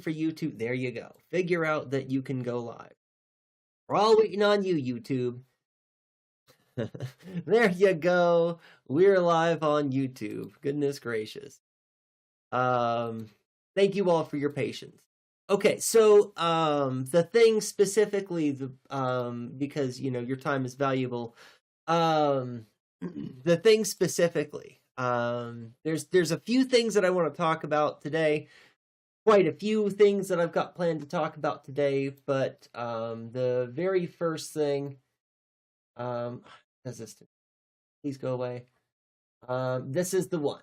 for YouTube. There you go. Figure out that you can go live. We're all waiting on you, YouTube. There you go. We're live on YouTube. Goodness gracious. Thank you all for your patience. Okay, so the thing specifically, because your time is valuable. The thing specifically, there's a few things that I want to talk about today. Quite a few things that I've got planned to talk about today, but the very first thing, does this? Please go away. This is the one.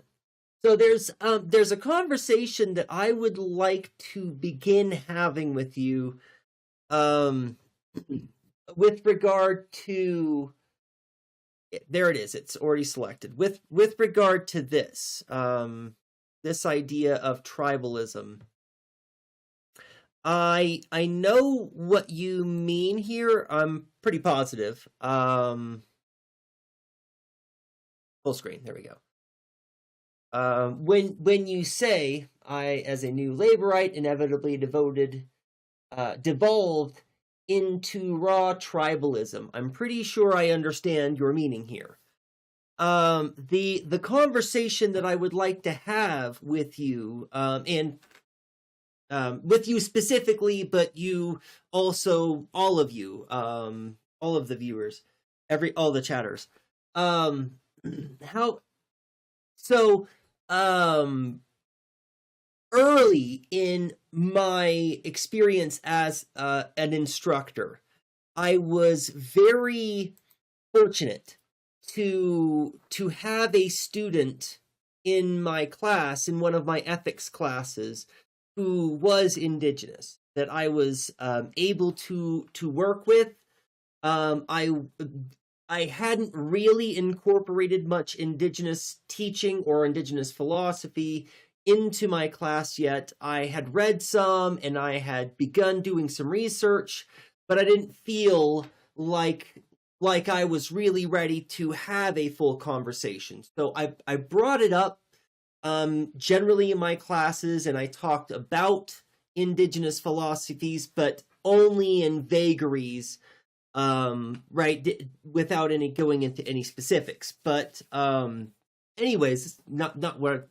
So there's a conversation that I would like to begin having with you, with regard to. There it is. It's already selected. With regard to this, this idea of tribalism. I know what you mean here. I'm pretty positive. Full screen. There we go. When you say, I, as a new Laborite, inevitably devolved into raw tribalism, I'm pretty sure I understand your meaning here. The conversation that I would like to have with you, and with you specifically, but you also, all of you, all of the viewers, all the chatters, early in my experience as an instructor, I was very fortunate to have a student in my class, in one of my ethics classes, who was Indigenous, that I was able to work with. I hadn't really incorporated much Indigenous teaching or Indigenous philosophy into my class yet. I had read some and I had begun doing some research, but I didn't feel like I was really ready to have a full conversation. So I brought it up generally in my classes, and I talked about Indigenous philosophies, but only in vagaries, right, without going into any specifics. But anyways, not what.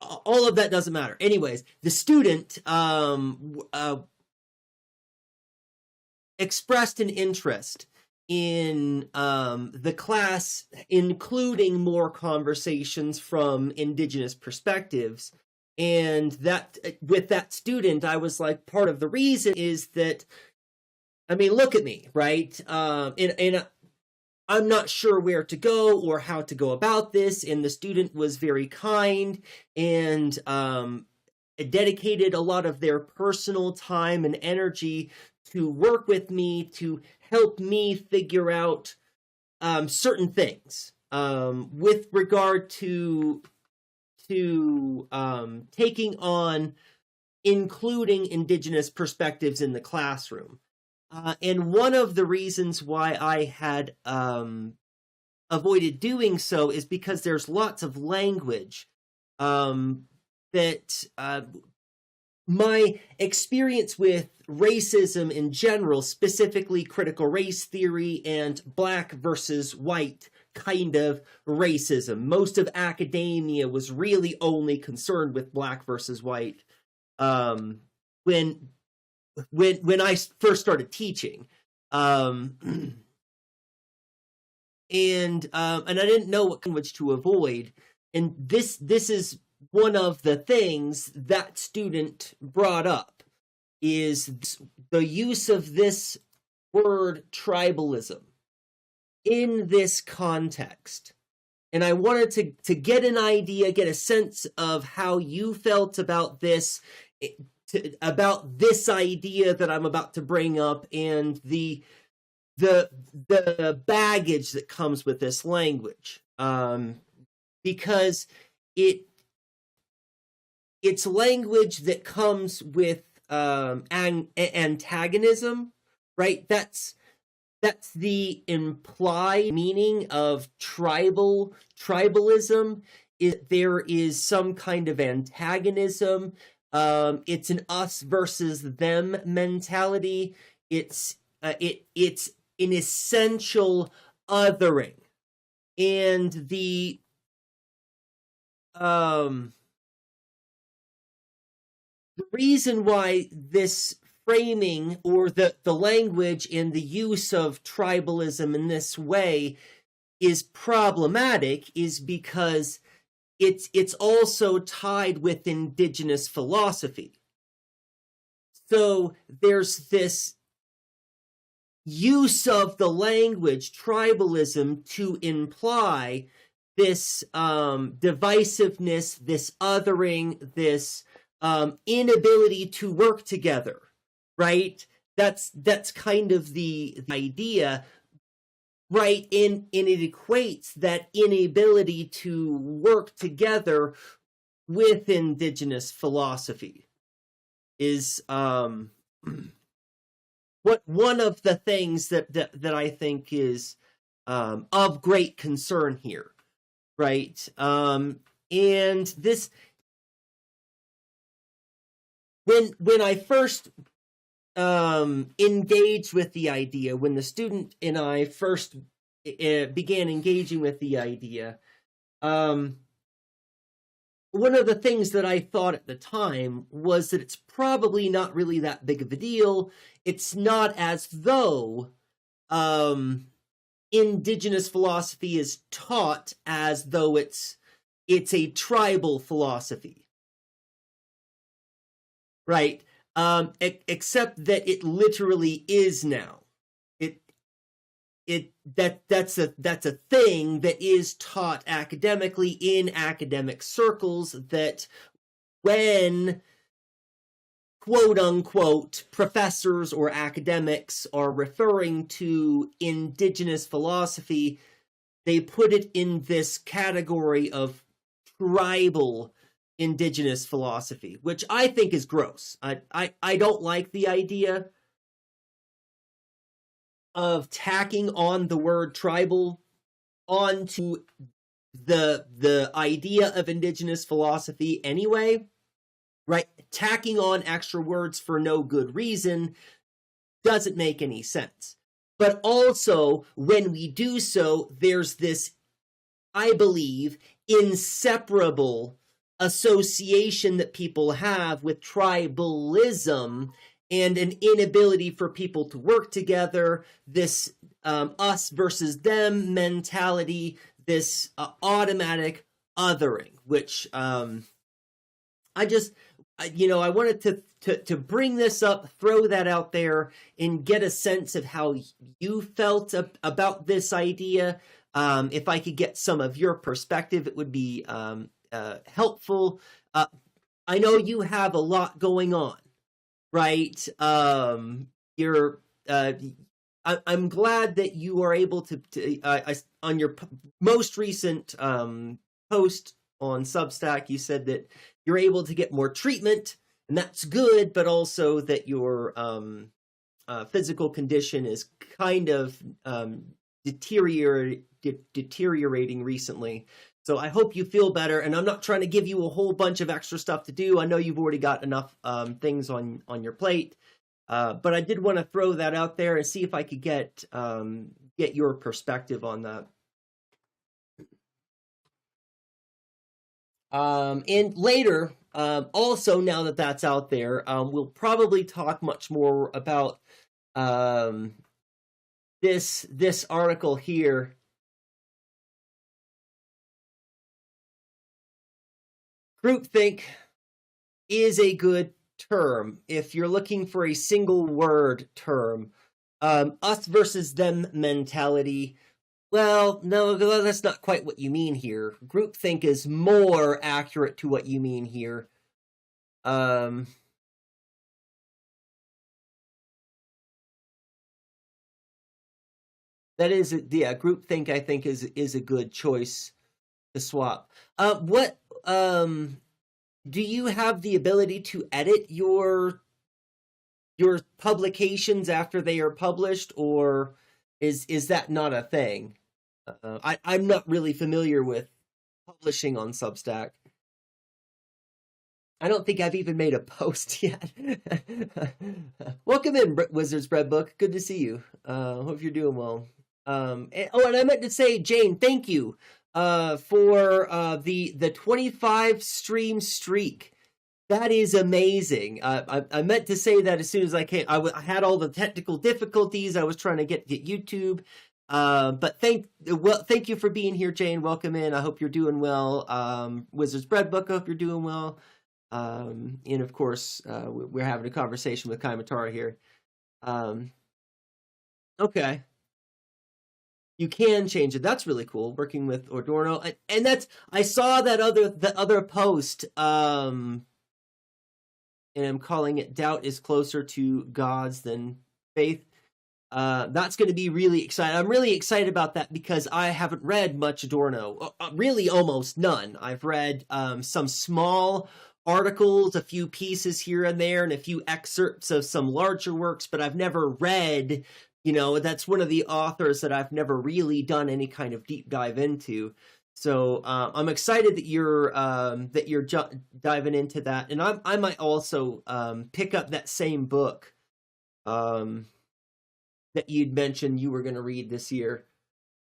All of that doesn't matter. Anyways, the student expressed an interest in the class, including more conversations from Indigenous perspectives. And that, with that student, I was like, part of the reason is that, I mean, look at me, right? And I'm not sure where to go or how to go about this. And the student was very kind and dedicated a lot of their personal time and energy to work with me, to help me figure out certain things with regard to taking on including Indigenous perspectives in the classroom. And one of the reasons why I had avoided doing so is because there's lots of language that my experience with racism in general, specifically critical race theory and black versus white kind of racism. Most of academia was really only concerned with black versus white when I first started teaching. And I didn't know what language to avoid. And this is one of the things that student brought up, is the use of this word tribalism in this context. And I wanted to get an idea, get a sense of how you felt about this, about this idea that I'm about to bring up, and the baggage that comes with this language, because it's language that comes with antagonism, right? That's the implied meaning of tribalism. There is some kind of antagonism. It's an us versus them mentality. It's it's an essential othering, and the reason why this framing or the language and the use of tribalism in this way is problematic is because it's also tied with indigenous philosophy. So there's this use of the language tribalism to imply this divisiveness, this othering, this inability to work together, right? That's kind of the idea, right? And it equates that inability to work together with indigenous philosophy is what one of the things that I think is of great concern here, right? And this, when I first engaged with the idea, when the student and I first began engaging with the idea, one of the things that I thought at the time was that it's probably not really that big of a deal. It's not as though indigenous philosophy is taught as though it's a tribal philosophy, right? Except that it literally is now. That's a thing that is taught academically in academic circles, that when quote unquote professors or academics are referring to indigenous philosophy, they put it in this category of tribal indigenous philosophy, which I think is gross. I don't like the idea of tacking on the word tribal onto the idea of indigenous philosophy anyway, right? Tacking on extra words for no good reason doesn't make any sense. But also, when we do so, there's this, I believe, inseparable association that people have with tribalism and an inability for people to work together, this us versus them mentality, this automatic othering, which I wanted to bring this up, throw that out there, and get a sense of how you felt about this idea. If I could get some of your perspective, it would be helpful. I know you have a lot going on, right? I'm glad that you are able to on your most recent post on Substack, you said that you're able to get more treatment, and that's good, but also that your physical condition is kind of deteriorating recently. So I hope you feel better, and I'm not trying to give you a whole bunch of extra stuff to do. I know you've already got enough things on your plate, but I did want to throw that out there and see if I could get your perspective on that. And later, also now that that's out there, we'll probably talk much more about this article here. Groupthink is a good term if you're looking for a single word term. Us versus them mentality. Well, no, that's not quite what you mean here. Groupthink is more accurate to what you mean here. That is, yeah, groupthink I think is a good choice to swap. What do you have the ability to edit your publications after they are published, or is that not a thing? I'm not really familiar with publishing on Substack. I don't think I've even made a post yet. Welcome in, Wizards Bread Book. Good to see you. Hope you're doing well. And I meant to say, Jane, thank you for the 25 stream streak. That is amazing. I meant to say that as soon as I came. I had all the technical difficulties. I was trying to get YouTube. But thank you for being here, Jane. Welcome in. I hope you're doing well. Wizards Bread Book, I hope you're doing well. And of course, we're having a conversation with Kaimatara here. Okay. You can change it. That's really cool. Working with Adorno. And that's, I saw that other post, and I'm calling it Doubt is Closer to Gods Than Faith. That's going to be really exciting. I'm really excited about that because I haven't read much Adorno, really almost none. I've read some small articles, a few pieces here and there, and a few excerpts of some larger works, but I've never read, that's one of the authors that I've never really done any kind of deep dive into. So I'm excited that you're diving into that, and I might also pick up that same book that you'd mentioned you were going to read this year,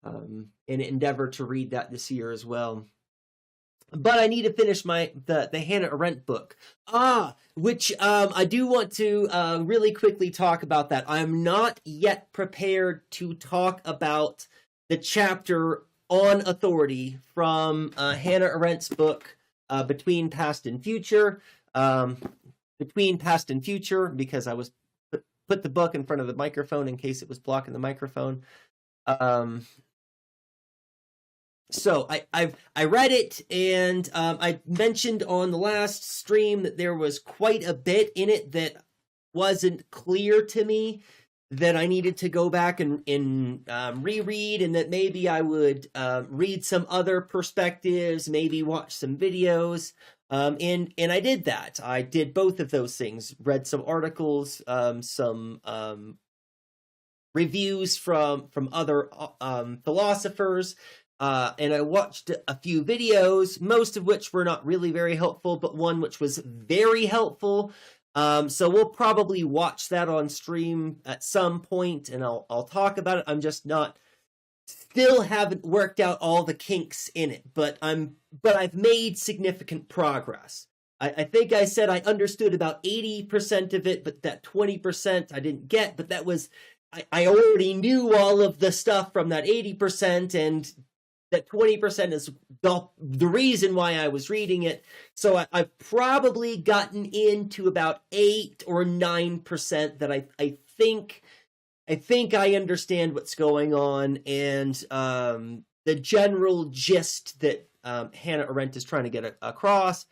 and endeavor to read that this year as well. But I need to finish the Hannah Arendt book, which I do want to really quickly talk about that. I'm not yet prepared to talk about the chapter on authority from Hannah Arendt's book, Between Past and Future. Between Past and Future, because I was put the book in front of the microphone in case it was blocking the microphone. So I read it, and I mentioned on the last stream that there was quite a bit in it that wasn't clear to me, that I needed to go back and reread, and that maybe I would read some other perspectives, maybe watch some videos, and I did that. I did both of those things, read some articles, some reviews from other philosophers, and I watched a few videos, most of which were not really very helpful, but one which was very helpful. So we'll probably watch that on stream at some point, and I'll talk about it. I'm just still haven't worked out all the kinks in it, but I've made significant progress. I think I said I understood about 80% of it, but that 20% I didn't get, but that was, I already knew all of the stuff from that 80%, and that 20% is the reason why I was reading it. So I've probably gotten into about 8 or 9% that I think I understand what's going on, and the general gist that Hannah Arendt is trying to get across.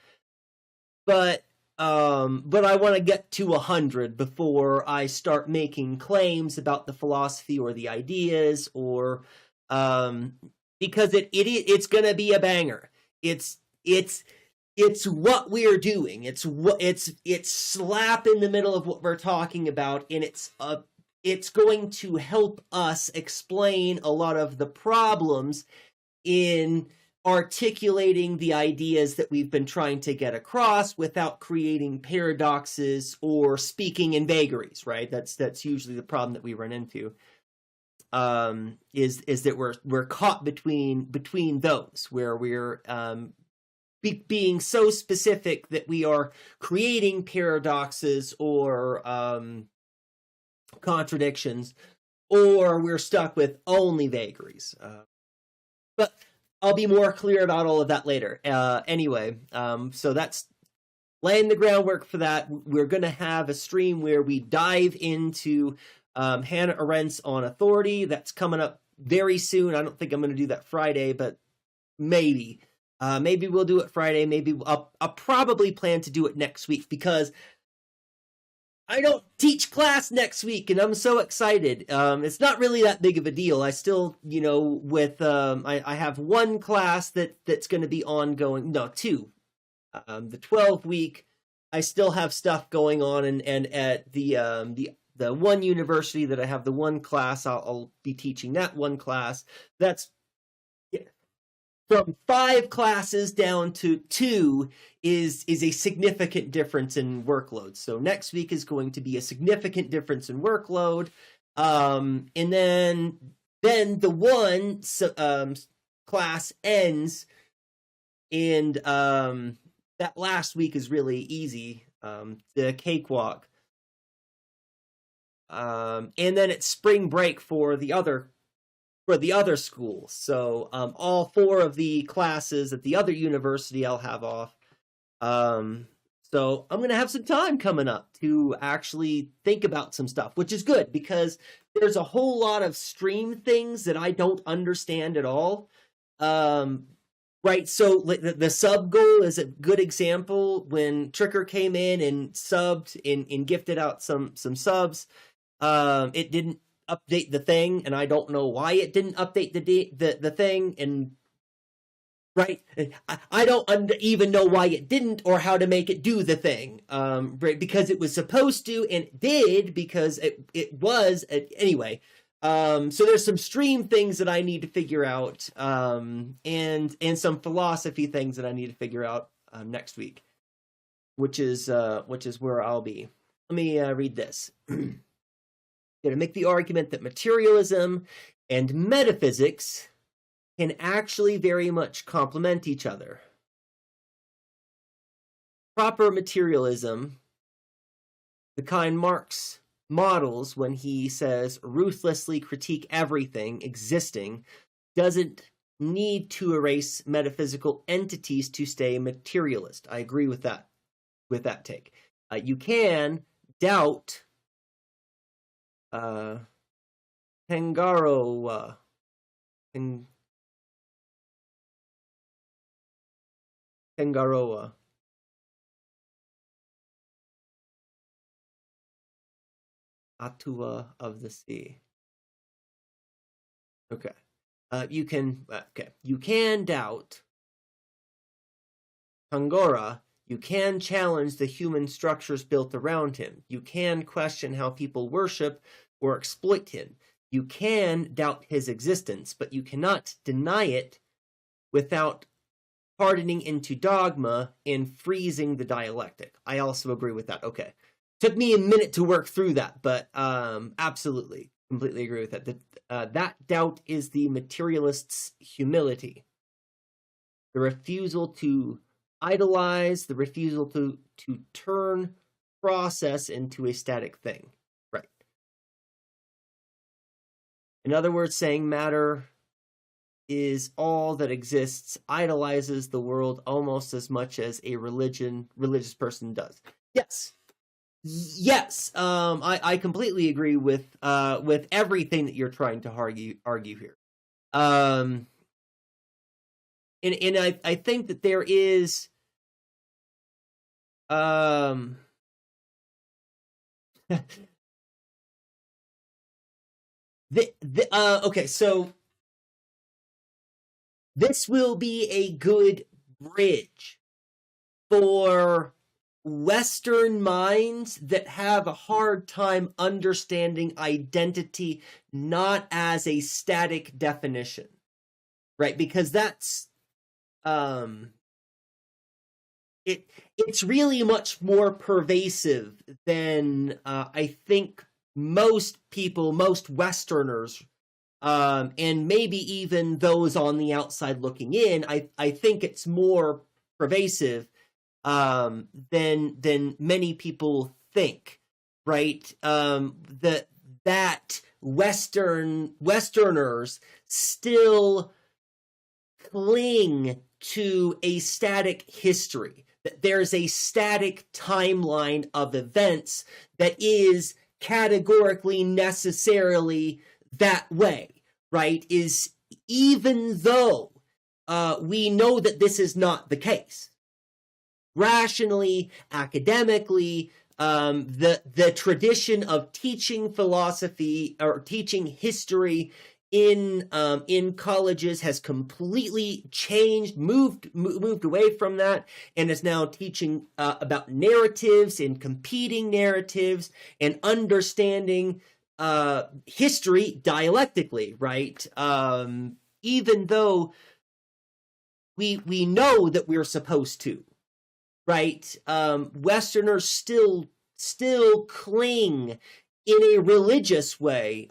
But I want to get to 100 before I start making claims about the philosophy or the ideas, or because it's going to be a banger. It's what we're doing. It's slap in the middle of what we're talking about, and it's going to help us explain a lot of the problems in articulating the ideas that we've been trying to get across without creating paradoxes or speaking in vagaries, right? That's usually the problem that we run into. Is that we're caught between those, where we're being so specific that we are creating paradoxes or contradictions, or we're stuck with only vagaries. But I'll be more clear about all of that later. Anyway, so that's laying the groundwork for that. We're going to have a stream where we dive into Hannah Arendt's On Authority. That's coming up very soon. I don't think I'm going to do that Friday, but maybe we'll do it Friday. Maybe I'll probably plan to do it next week, because I don't teach class next week, and I'm so excited. It's not really that big of a deal. I still, I have one class that's going to be ongoing. No, two. The 12-week, I still have stuff going on, and at the one university that I have the one class, I'll be teaching that one class. That's from 5 classes down to 2 is a significant difference in workload. So next week is going to be a significant difference in workload. And then the one class ends, and that last week is really easy, the cakewalk. And then it's spring break for the other school. So all 4 of the classes at the other university I'll have off. So I'm going to have some time coming up to actually think about some stuff, which is good because there's a whole lot of stream things that I don't understand at all. Right, so the sub goal is a good example. When Tricker came in and subbed and gifted out some subs, it didn't update the thing, and I don't know why it didn't update the thing. And right, I don't even know why it didn't or how to make it do the thing. Right, because it was supposed to, and it did because it was anyway. So there's some stream things that I need to figure out, and some philosophy things that I need to figure out next week, which is where I'll be. Let me read this. Going to make the argument that materialism and metaphysics can actually very much complement each other. Proper materialism, the kind Marx models when he says ruthlessly critique everything existing, doesn't need to erase metaphysical entities to stay materialist. I agree with that take. You can doubt Tangaroa. Tangaroa. Atua of the sea. Okay. You can doubt Tangora. You can challenge the human structures built around him. You can question how people worship or exploit him. You can doubt his existence, but you cannot deny it without hardening into dogma and freezing the dialectic. I also agree with that. Okay. Took me a minute to work through that, but absolutely, completely agree with that. That doubt is the materialist's humility. The refusal to idolize, the refusal to turn process into a static thing. Right. In other words, saying matter is all that exists, idolizes the world almost as much as a religious person does. Yes. Yes, I completely agree with everything that you're trying to argue here. And I think that there is okay, so this will be a good bridge for Western minds that have a hard time understanding identity not as a static definition, right? Because that's it's really much more pervasive than I think most people, most Westerners, and maybe even those on the outside looking in. I think it's more pervasive than many people think, right? That Westerners still cling to a static history, that there's a static timeline of events that is categorically necessarily that way, right? Is even though we know that this is not the case. Rationally, academically, the tradition of teaching philosophy or teaching history in colleges has completely changed, moved away from that, and is now teaching about narratives and competing narratives and understanding history dialectically, right? Even though we know that we're supposed to, right? Westerners still cling in a religious way,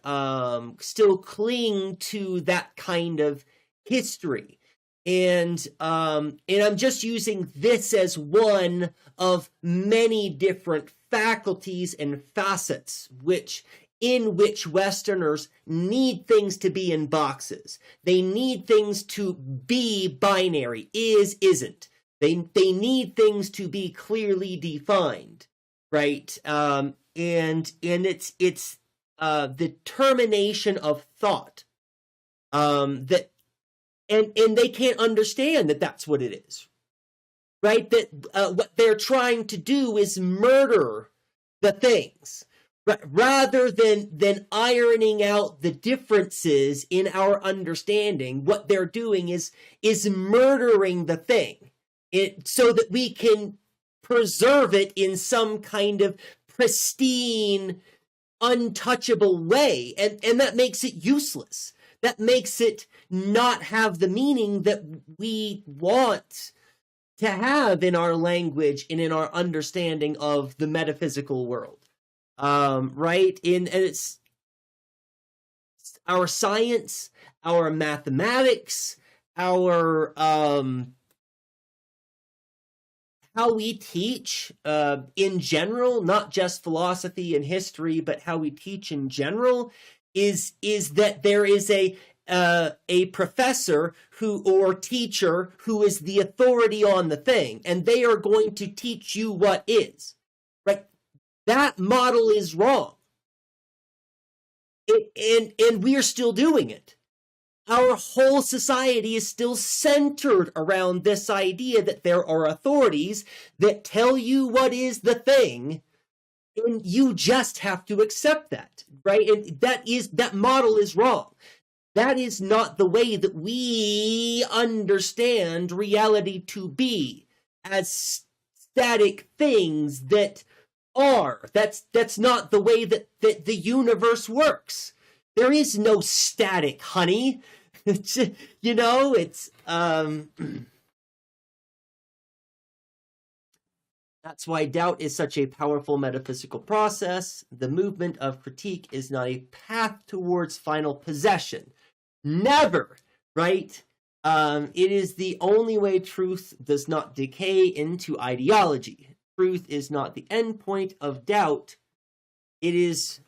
still cling to that kind of history. And I'm just using this as one of many different faculties and facets in which Westerners need things to be in boxes. They need things to be binary, is, isn't. They need things to be clearly defined, right? And it's the termination of thought that. And they can't understand that that's what it is, right? That what they're trying to do is murder the things, rather than ironing out the differences in our understanding. What they're doing is murdering the thing, so that we can preserve it in some kind of pristine, untouchable way, and that makes it useless. That makes it not have the meaning that we want to have in our language and in our understanding of the metaphysical world, right? And it's our science, our mathematics, our how we teach in general, not just philosophy and history, but how we teach in general, is that there is a professor or teacher who is the authority on the thing, and they are going to teach you what is, right? That model is wrong. And we are still doing it. Our whole society is still centered around this idea that there are authorities that tell you what is the thing, and you just have to accept that, right? And that model is wrong. That is not the way that we understand reality to be, as static things that are. That's not the way that the universe works. There is no static, honey. It's that's why doubt is such a powerful metaphysical process. The movement of critique is not a path towards final possession. Never, right? It is the only way truth does not decay into ideology. Truth is not the endpoint of doubt. It is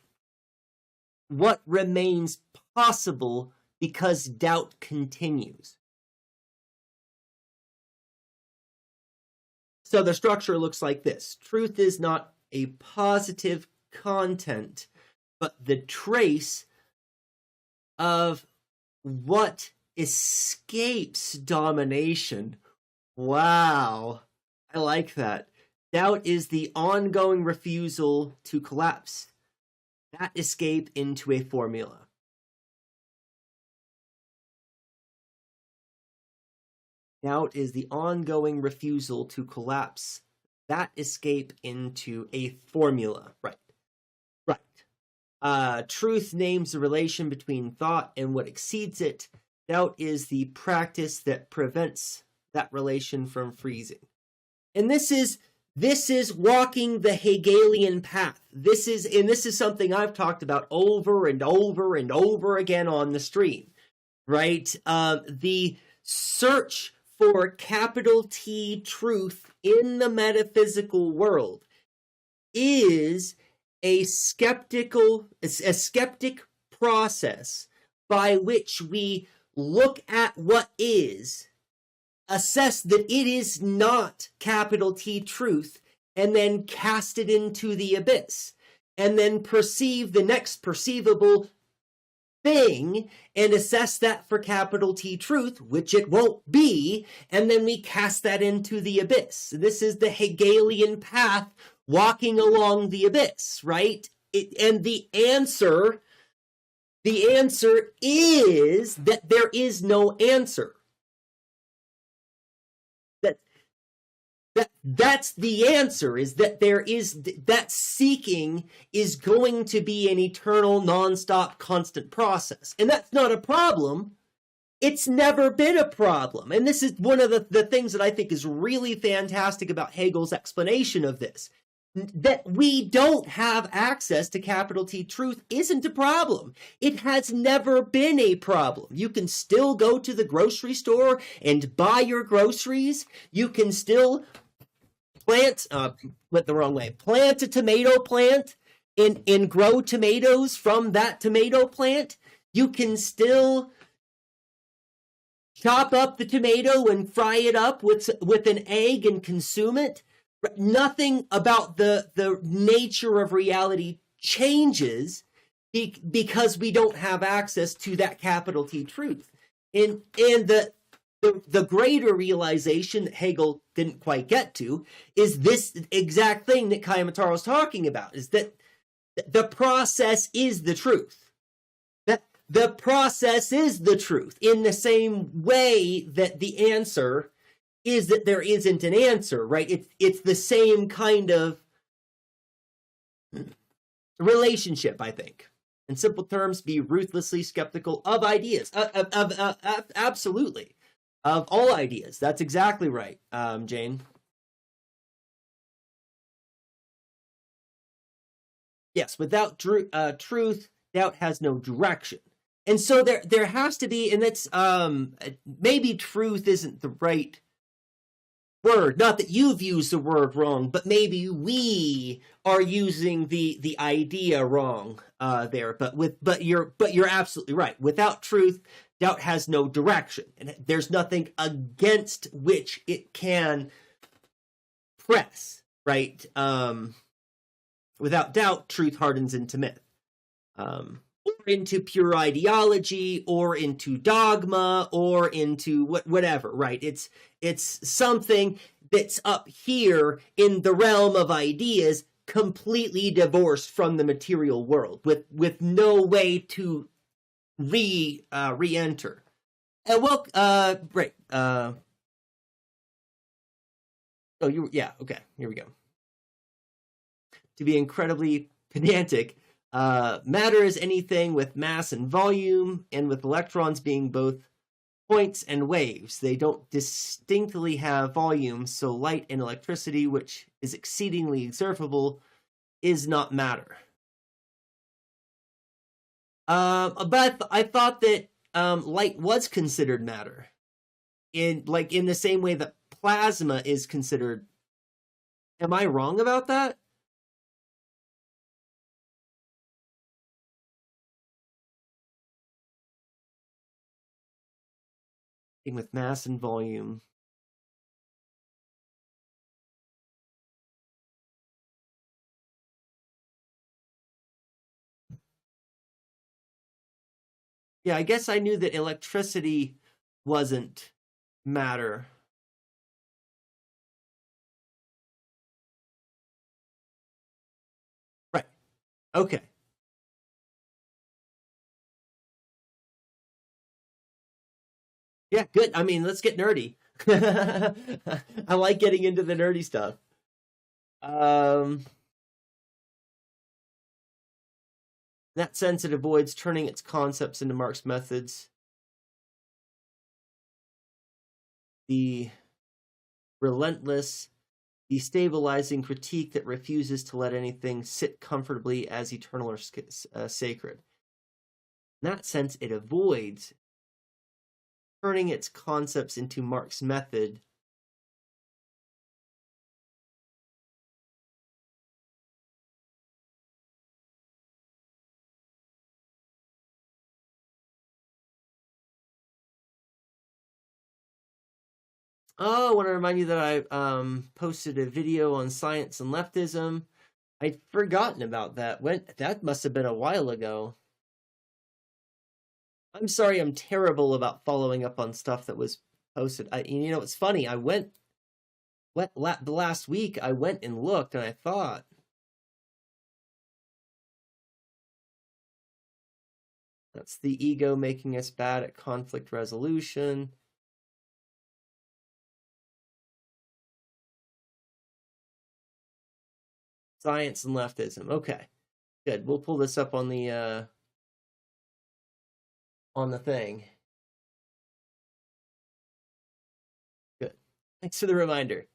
what remains possible because doubt continues. So the structure looks like this. Truth is not a positive content, but the trace of what escapes domination. Wow, I like that. Doubt is the ongoing refusal to collapse that escape into a formula. Doubt is the ongoing refusal to collapse that escape into a formula. Right. Truth names the relation between thought and what exceeds it. Doubt is the practice that prevents that relation from freezing. And this is walking the Hegelian path. This is something I've talked about over and over and over again on the stream, right? The search for capital T truth in the metaphysical world is a skeptic process by which we look at what is, assess that it is not capital T truth, and then cast it into the abyss, and then perceive the next perceivable thing and assess that for capital T truth, which it won't be, and then we cast that into the abyss. This is the Hegelian path, walking along the abyss, right? And the answer is that there is no answer. That's the answer, is that that seeking is going to be an eternal, nonstop, constant process. And that's not a problem. It's never been a problem. And this is one of the things that I think is really fantastic about Hegel's explanation of this. That we don't have access to capital T truth isn't a problem. It has never been a problem. You can still go to the grocery store and buy your groceries. You can still plant, went the wrong way, plant a tomato plant and grow tomatoes from that tomato plant. You can still chop up the tomato and fry it up with an egg and consume it. Nothing about the nature of reality changes because we don't have access to that capital T truth. And the greater realization that Hegel didn't quite get to is this exact thing that Kayamataro is talking about, is that the process is the truth. That the process is the truth in the same way that the answer is that there isn't an answer, right? It's the same kind of relationship, I think. In simple terms, be ruthlessly skeptical of ideas. Absolutely. Of all ideas. That's exactly right, Jane. Yes, without truth, doubt has no direction. And so there has to be, and that's maybe truth isn't the right word. Not that you've used the word wrong, but maybe we are using the idea wrong there. But you're absolutely right. Without truth, doubt has no direction, and there's nothing against which it can press. Right. Without doubt, truth hardens into myth, or into pure ideology, or into dogma, or into whatever. Right? It's something that's up here in the realm of ideas, completely divorced from the material world, with no way to re-enter. Right. Okay. Here we go. To be incredibly pedantic, matter is anything with mass and volume, and with electrons being both points and waves. They don't distinctly have volume, so light and electricity, which is exceedingly observable, is not matter. But I thought that light was considered matter, in the same way that plasma is considered. Am I wrong about that? With mass and volume. Yeah, I guess I knew that electricity wasn't matter. Right. Okay. Yeah, good. I mean, let's get nerdy. I like getting into the nerdy stuff. In that sense, it avoids turning its concepts into Marx's methods. The relentless, destabilizing critique that refuses to let anything sit comfortably as eternal or sacred. In that sense, it avoids turning its concepts into Marx's method. Oh, I want to remind you that I posted a video on science and leftism. I'd forgotten about that. That must have been a while ago. I'm sorry, I'm terrible about following up on stuff that was posted. It's funny. The last week I went and looked, and I thought, that's the ego making us bad at conflict resolution. Science and leftism. Okay, good. We'll pull this up on the thing. Thanks for the reminder.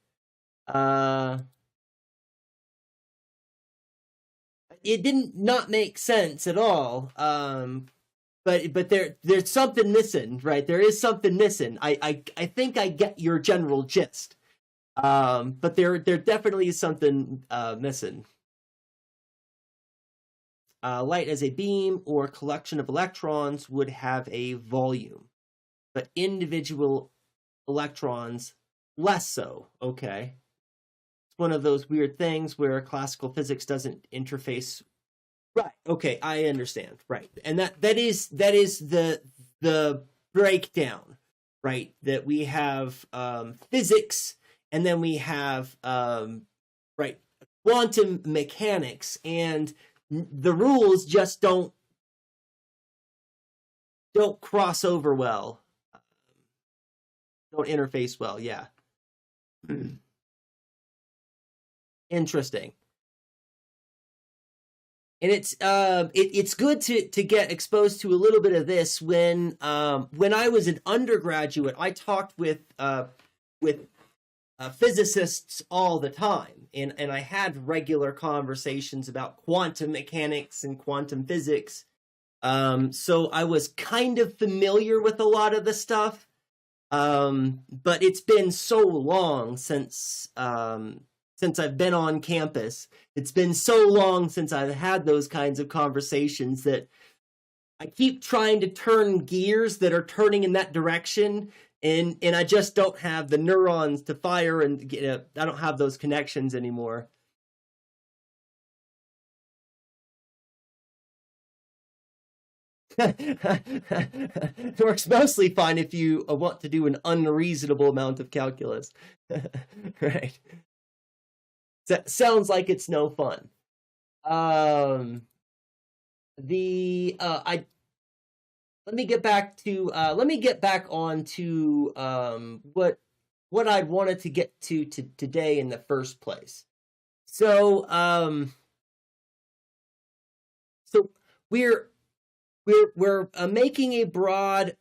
It didn't not make sense at all. But there's something missing, right? There is something missing. I think I get your general gist. But there definitely is something missing. Light as a beam or collection of electrons would have a volume, but individual electrons less so. Okay. It's one of those weird things where classical physics doesn't interface. Right. Okay, I understand. Right. And that is the breakdown, right? That we have physics, and then we have right, quantum mechanics, and the rules just don't cross over well. Don't interface well. Yeah. Interesting. And it's good to get exposed to a little bit of this. When I was an undergraduate, I talked with physicists all the time, and I had regular conversations about quantum mechanics and quantum physics. So I was kind of familiar with a lot of the stuff, but it's been so long since I've been on campus. It's been so long since I've had those kinds of conversations that I keep trying to turn gears that are turning in that direction, and I just don't have the neurons to fire, and I don't have those connections anymore. It works mostly fine if you want to do an unreasonable amount of calculus. Right. That sounds like it's no fun. Let me get back on to what I wanted to get to today in the first place. So we're making a broad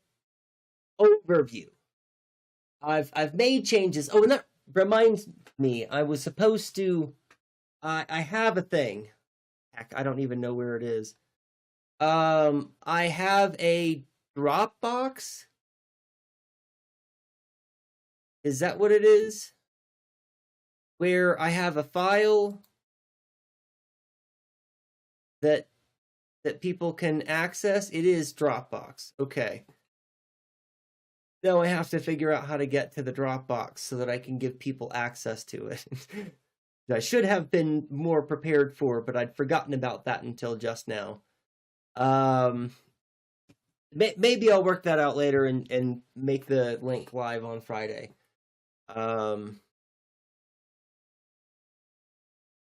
overview. I've made changes. Oh, and that reminds me, I was supposed to. I have a thing. Heck, I don't even know where it is. I have a Dropbox. Is that what it is? Where I have a file that people can access. It is Dropbox. Okay. Now I have to figure out how to get to the Dropbox so that I can give people access to it. I should have been more prepared for, but I'd forgotten about that until just now. Maybe I'll work that out later and make the link live on Friday.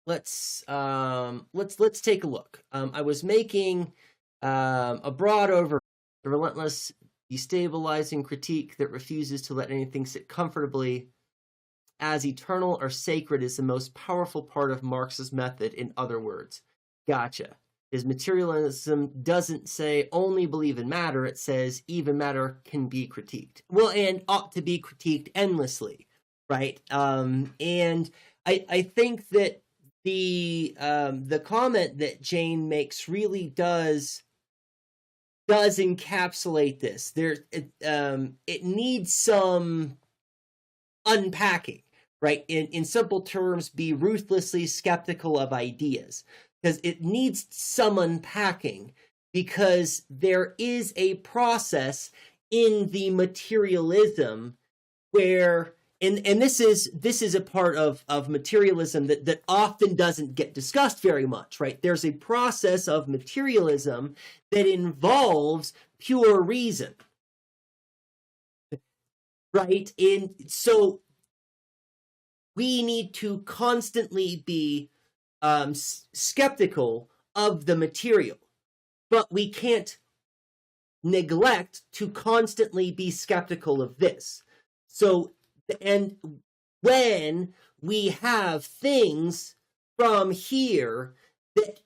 Let's take a look. I was making a broad overview, the relentless, destabilizing critique that refuses to let anything sit comfortably as eternal or sacred is the most powerful part of Marx's method. In other words, gotcha. His materialism doesn't say only believe in matter. It says even matter can be critiqued. Well, and ought to be critiqued endlessly, right? And I think that the comment that Jane makes really does encapsulate this. It needs some unpacking, right? In simple terms, be ruthlessly skeptical of ideas, because it needs some unpacking, because there is a process in the materialism where, and this is a part of materialism that often doesn't get discussed very much, right? There's a process of materialism that involves pure reason, right? And so we need to constantly be skeptical of the material, but we can't neglect to constantly be skeptical of this. So, and when we have things from here that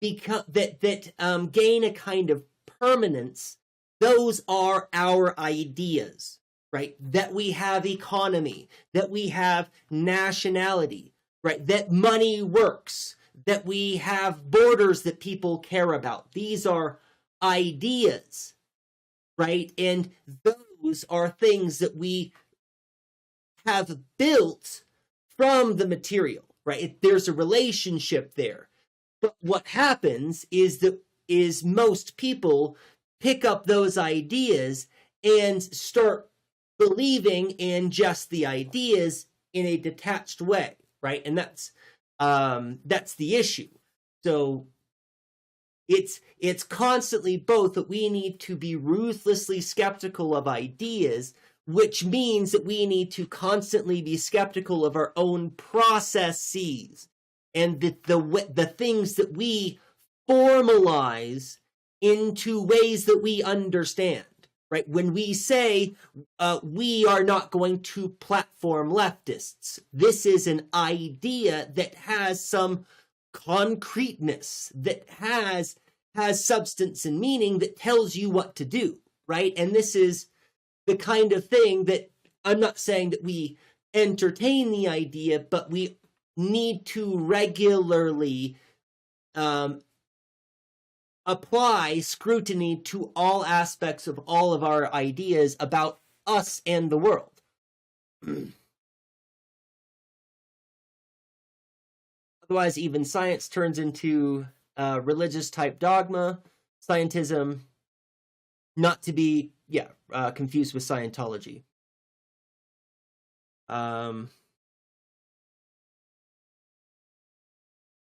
gain a kind of permanence, those are our ideas, right? That we have economy, that we have nationality, right? That money works, that we have borders that people care about. These are ideas, right? And those are things that we have built from the material, right? There's a relationship there. But what happens is most people pick up those ideas and start believing in just the ideas in a detached way, right? And that's the issue. So it's constantly both that we need to be ruthlessly skeptical of ideas, which means that we need to constantly be skeptical of our own processes and the things that we formalize into ways that we understand, right? When we say we are not going to platform leftists, this is an idea that has some concreteness, that has substance and meaning, that tells you what to do, right? And this is the kind of thing that I'm not saying that we entertain the idea, but we need to regularly apply scrutiny to all aspects of all of our ideas about us and the world. Otherwise, even science turns into religious type dogma, scientism, not to be confused with Scientology.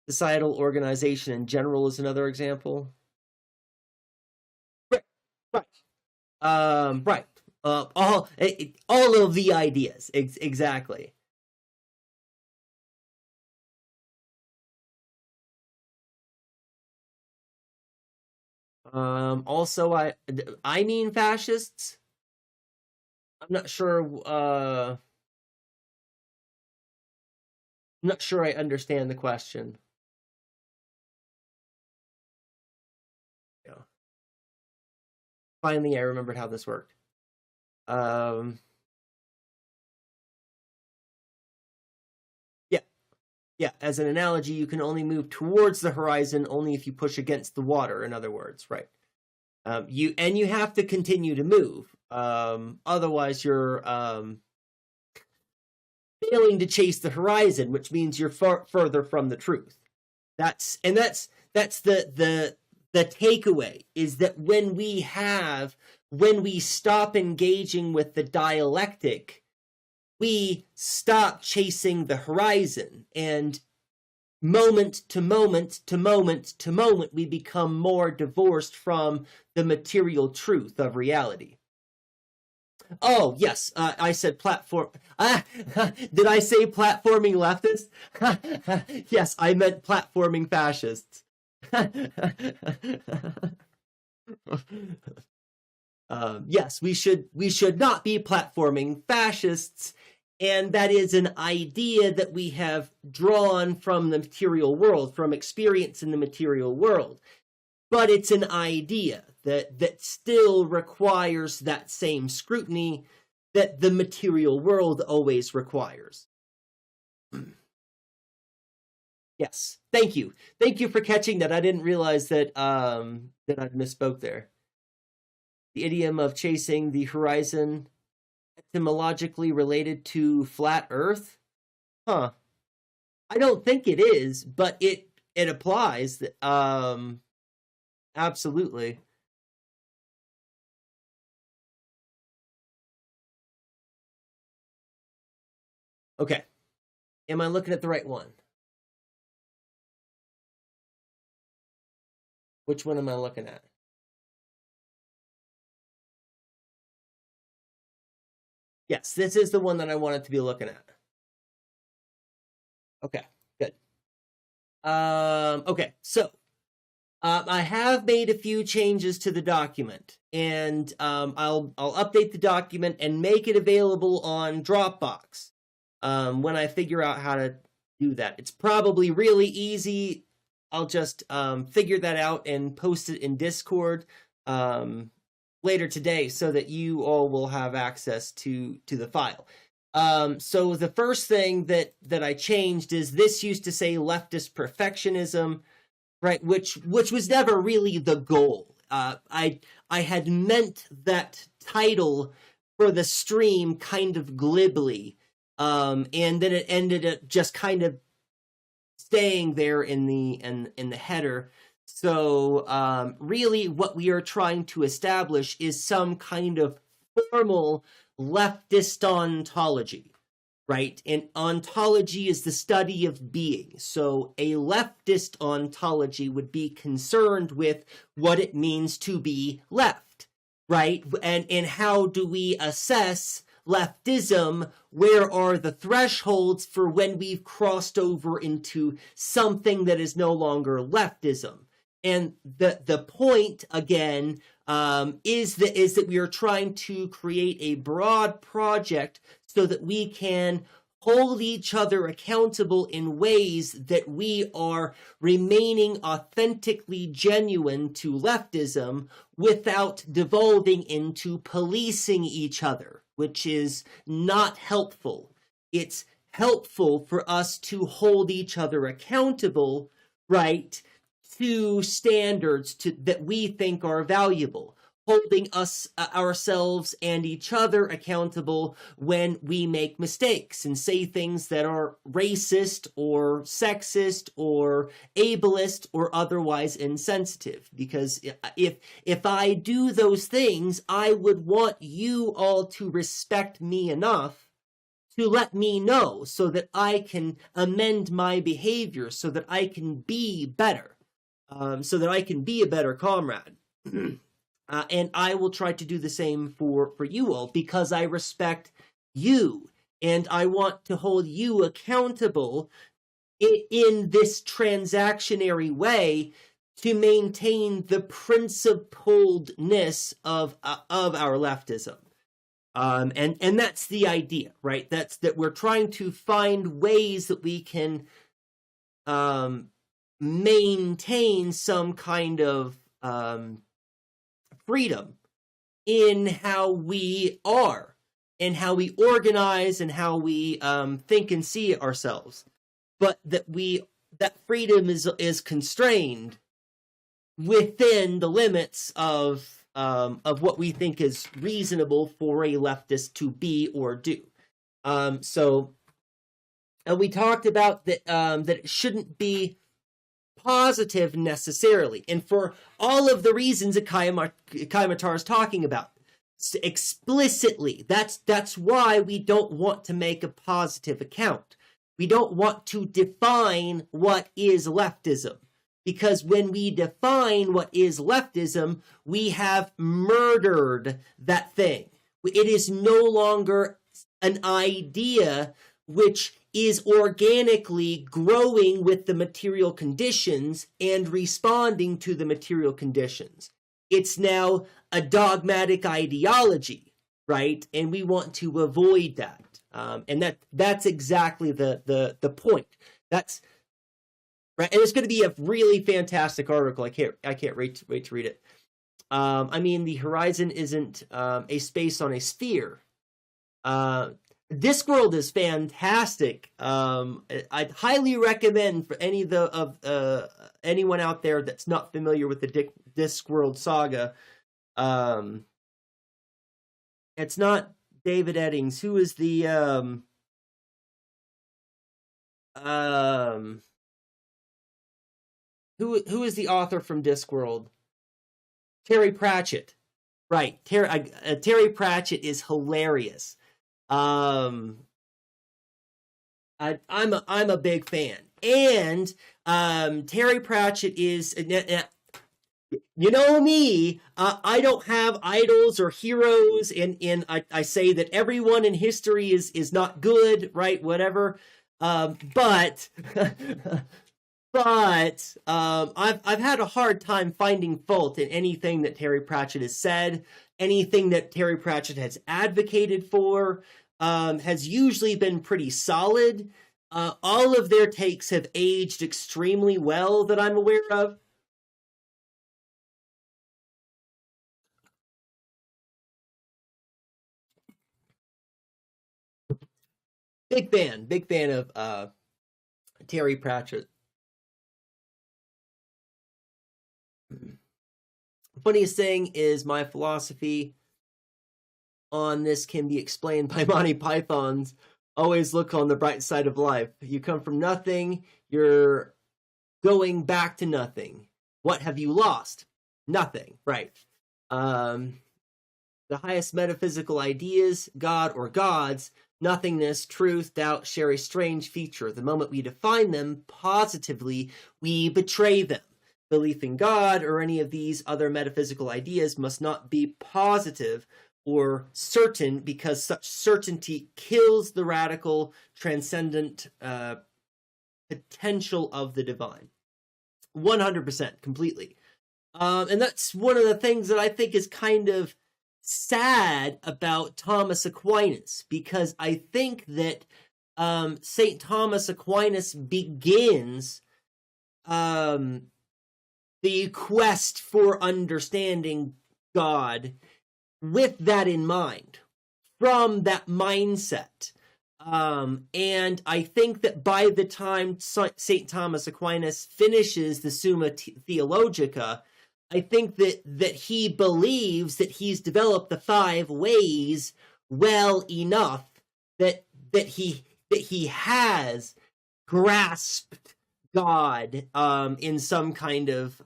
Societal organization in general is another example. Right. All of the ideas, exactly. Also, I mean fascists. I'm not sure. I'm not sure I understand the question. Yeah. Finally, I remembered how this worked. Yeah, as an analogy, you can only move towards the horizon only if you push against the water, in other words, right? You have to continue to move. Otherwise, you're failing to chase the horizon, which means you're further from the truth. That's the takeaway, is that when we stop engaging with the dialectic, we stop chasing the horizon, and moment to moment to moment to moment, we become more divorced from the material truth of reality. Oh, yes, I said platform. Did I say platforming leftists? Yes, I meant platforming fascists. Yes, we should not be platforming fascists, and that is an idea that we have drawn from the material world, from experience in the material world. But it's an idea that still requires that same scrutiny that the material world always requires. Yes, thank you. Thank you for catching that. I didn't realize that that I misspoke there. The idiom of chasing the horizon, etymologically related to flat Earth? Huh. I don't think it is, but it applies. Absolutely. Okay. Am I looking at the right one? Which one am I looking at? Yes, this is the one that I wanted to be looking at. Okay, good. Okay, so I have made a few changes to the document, and I'll update the document and make it available on Dropbox when I figure out how to do that. It's probably really easy. I'll just figure that out and post it in Discord. later today so that you all will have access to the file. So the first thing that I changed is this used to say leftist perfectionism, right? Which was never really the goal. I had meant that title for the stream kind of glibly, and then it ended up just kind of staying there in the header. So really what we are trying to establish is some kind of formal leftist ontology, right? And ontology is the study of being. So a leftist ontology would be concerned with what it means to be left, right? And how do we assess leftism? Where are the thresholds for when we've crossed over into something that is no longer leftism? And the point, again, is that we are trying to create a broad project so that we can hold each other accountable in ways that we are remaining authentically genuine to leftism without devolving into policing each other, which is not helpful. It's helpful for us to hold each other accountable, right, to standards that we think are valuable, holding ourselves and each other accountable when we make mistakes and say things that are racist or sexist or ableist or otherwise insensitive. Because if I do those things, I would want you all to respect me enough to let me know so that I can amend my behavior, so that I can be better, so that I can be a better comrade. And I will try to do the same for you all, because I respect you and I want to hold you accountable in this transactionary way to maintain the principledness of our leftism. And that's the idea, right? That we're trying to find ways that we can maintain some kind of freedom in how we are and how we organize and how we think and see ourselves, but that freedom is constrained within the limits of what we think is reasonable for a leftist to be or do. So we talked about that it shouldn't be positive necessarily, and for all of the reasons that Kayamatar is talking about explicitly. That's why we don't want to make a positive account. We don't want to define what is leftism, because when we define what is leftism, we have murdered that thing. It is no longer an idea which is organically growing with the material conditions and responding to the material conditions. It's now a dogmatic ideology, right? And we want to avoid that. And that's exactly the point. That's right. And it's going to be a really fantastic article. I can't wait to read it. I mean, the horizon isn't a space on a sphere. Discworld is fantastic. I'd highly recommend for anyone out there that's not familiar with the Discworld saga. It's not David Eddings. Who is the who is the author from Discworld? Terry Pratchett. Right. Terry Pratchett is hilarious. I'm a big fan, and Terry Pratchett is, you know me, I don't have idols or heroes, and I say that everyone in history is not good, right? Whatever, but I've had a hard time finding fault in anything that Terry Pratchett has said. Anything that Terry Pratchett has advocated for has usually been pretty solid. All of their takes have aged extremely well that I'm aware of. Big fan of Terry Pratchett. Funniest thing is my philosophy on this can be explained by Monty Python's always look on the bright side of life. You come from nothing, you're going back to nothing. What have you lost? Nothing, right? The highest metaphysical ideas, God or gods, nothingness, truth, doubt, share a strange feature. The moment we define them positively, we betray them. Belief in God or any of these other metaphysical ideas must not be positive or certain, because such certainty kills the radical, transcendent potential of the divine. 100%, completely. And that's one of the things that I think is kind of sad about Thomas Aquinas, because I think that St. Thomas Aquinas begins the quest for understanding God with that in mind, from that mindset. And I think that by the time St. Thomas Aquinas finishes the Summa Theologica, I think that he believes that he's developed the 5 ways well enough that he has grasped God in some kind of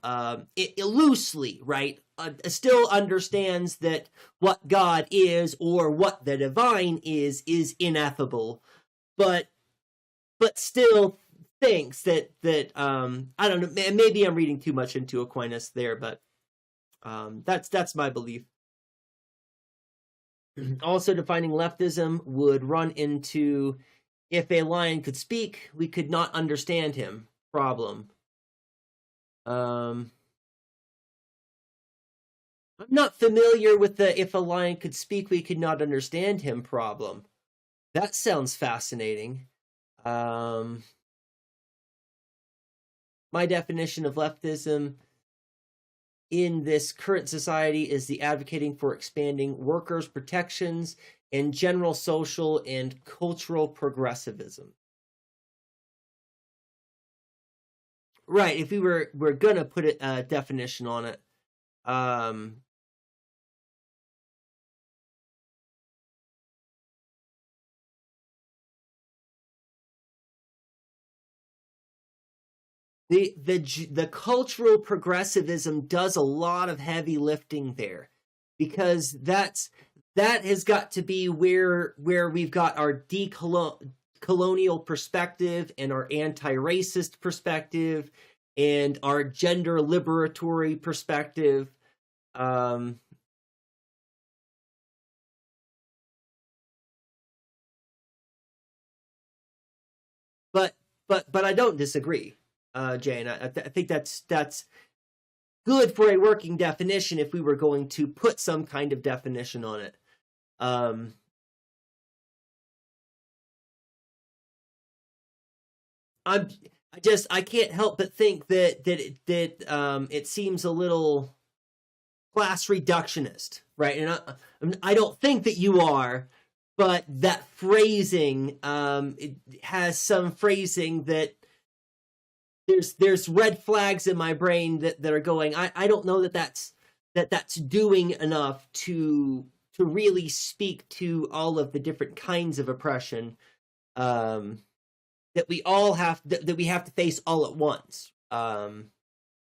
loosely, right? Still understands that what God is, or what the divine is ineffable, but still thinks that I don't know, maybe I'm reading too much into Aquinas there, but that's my belief. Also, defining leftism would run into, if a lion could speak, we could not understand him problem. I'm not familiar with the if a lion could speak, we could not understand him problem. That sounds fascinating. My definition of leftism in this current society is the advocating for expanding workers' protections and general social and cultural progressivism. Right, if we're gonna put a definition on it, the cultural progressivism does a lot of heavy lifting there, because that has got to be where we've got our decolonial perspective and our anti-racist perspective and our gender liberatory perspective. But I don't disagree, Jane. I think that's good for a working definition if we were going to put some kind of definition on it. I can't help but think that it seems a little class reductionist, right? And I don't think that you are, but that phrasing, it has some phrasing that there's red flags in my brain that are going, I don't know that's doing enough to really speak to all of the different kinds of oppression that we all have that we have to face all at once, right?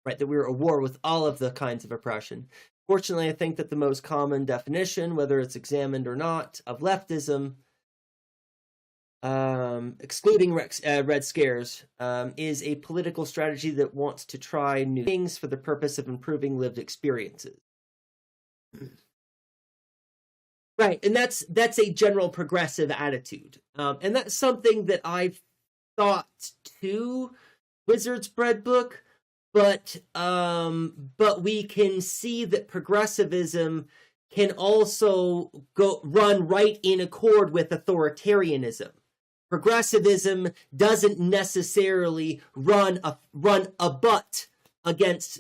That we're at war with all of the kinds of oppression. Fortunately, I think that the most common definition, whether it's examined or not, of leftism, excluding Red Scares, is a political strategy that wants to try new things for the purpose of improving lived experiences. Right, and that's a general progressive attitude, and that's something that I've thought too, Wizard's Bread book, but we can see that progressivism can also run right in accord with authoritarianism. Progressivism doesn't necessarily run a butt against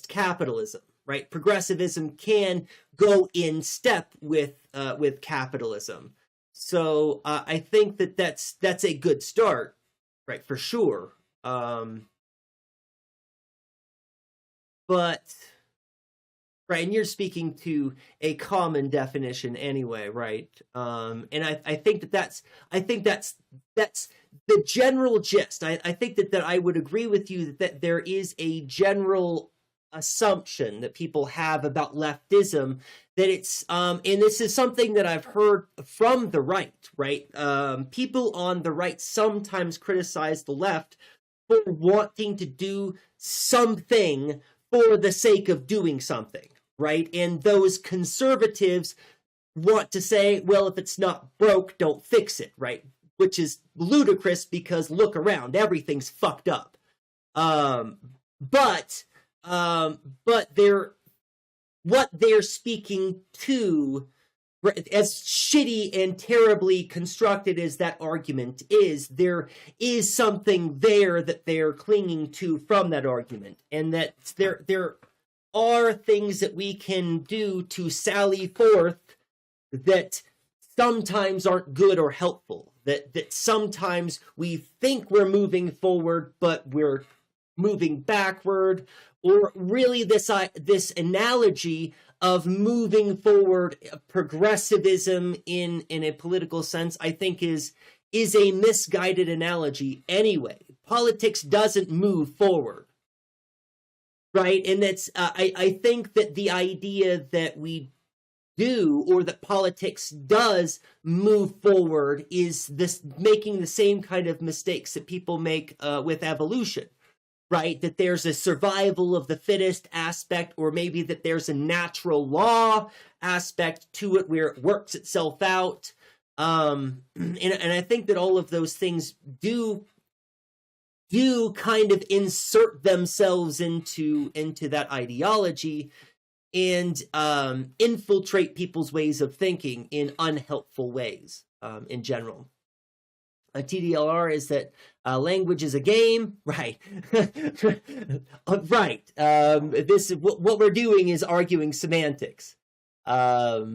capitalism, right? Progressivism can go in step with capitalism. So I think that that's a good start, right, for sure. But right, and you're speaking to a common definition anyway, right? And I think that's the general gist. I think that I would agree with you that there is a general assumption that people have about leftism, that it's and this is something that I've heard from the right, right? People on the right sometimes criticize the left for wanting to do something for the sake of doing something, right? And those conservatives want to say, well, if it's not broke, don't fix it, right? Which is ludicrous because look around, everything's fucked up. But what they're speaking to, as shitty and terribly constructed as that argument is, there is something there that they're clinging to from that argument, and that there are things that we can do to sally forth that sometimes aren't good or helpful, that sometimes we think we're moving forward, but we're moving backward, or really this analogy of moving forward, progressivism in a political sense, I think is a misguided analogy anyway. Politics doesn't move forward, right? And that's I think that the idea that we do, or that politics does move forward, is this making the same kind of mistakes that people make with evolution. Right, that there's a survival of the fittest aspect, or maybe that there's a natural law aspect to it where it works itself out. And I think that all of those things do kind of insert themselves into that ideology and infiltrate people's ways of thinking in unhelpful ways in general. TDLR is that language is a game, right? Right. This what we're doing is arguing semantics. At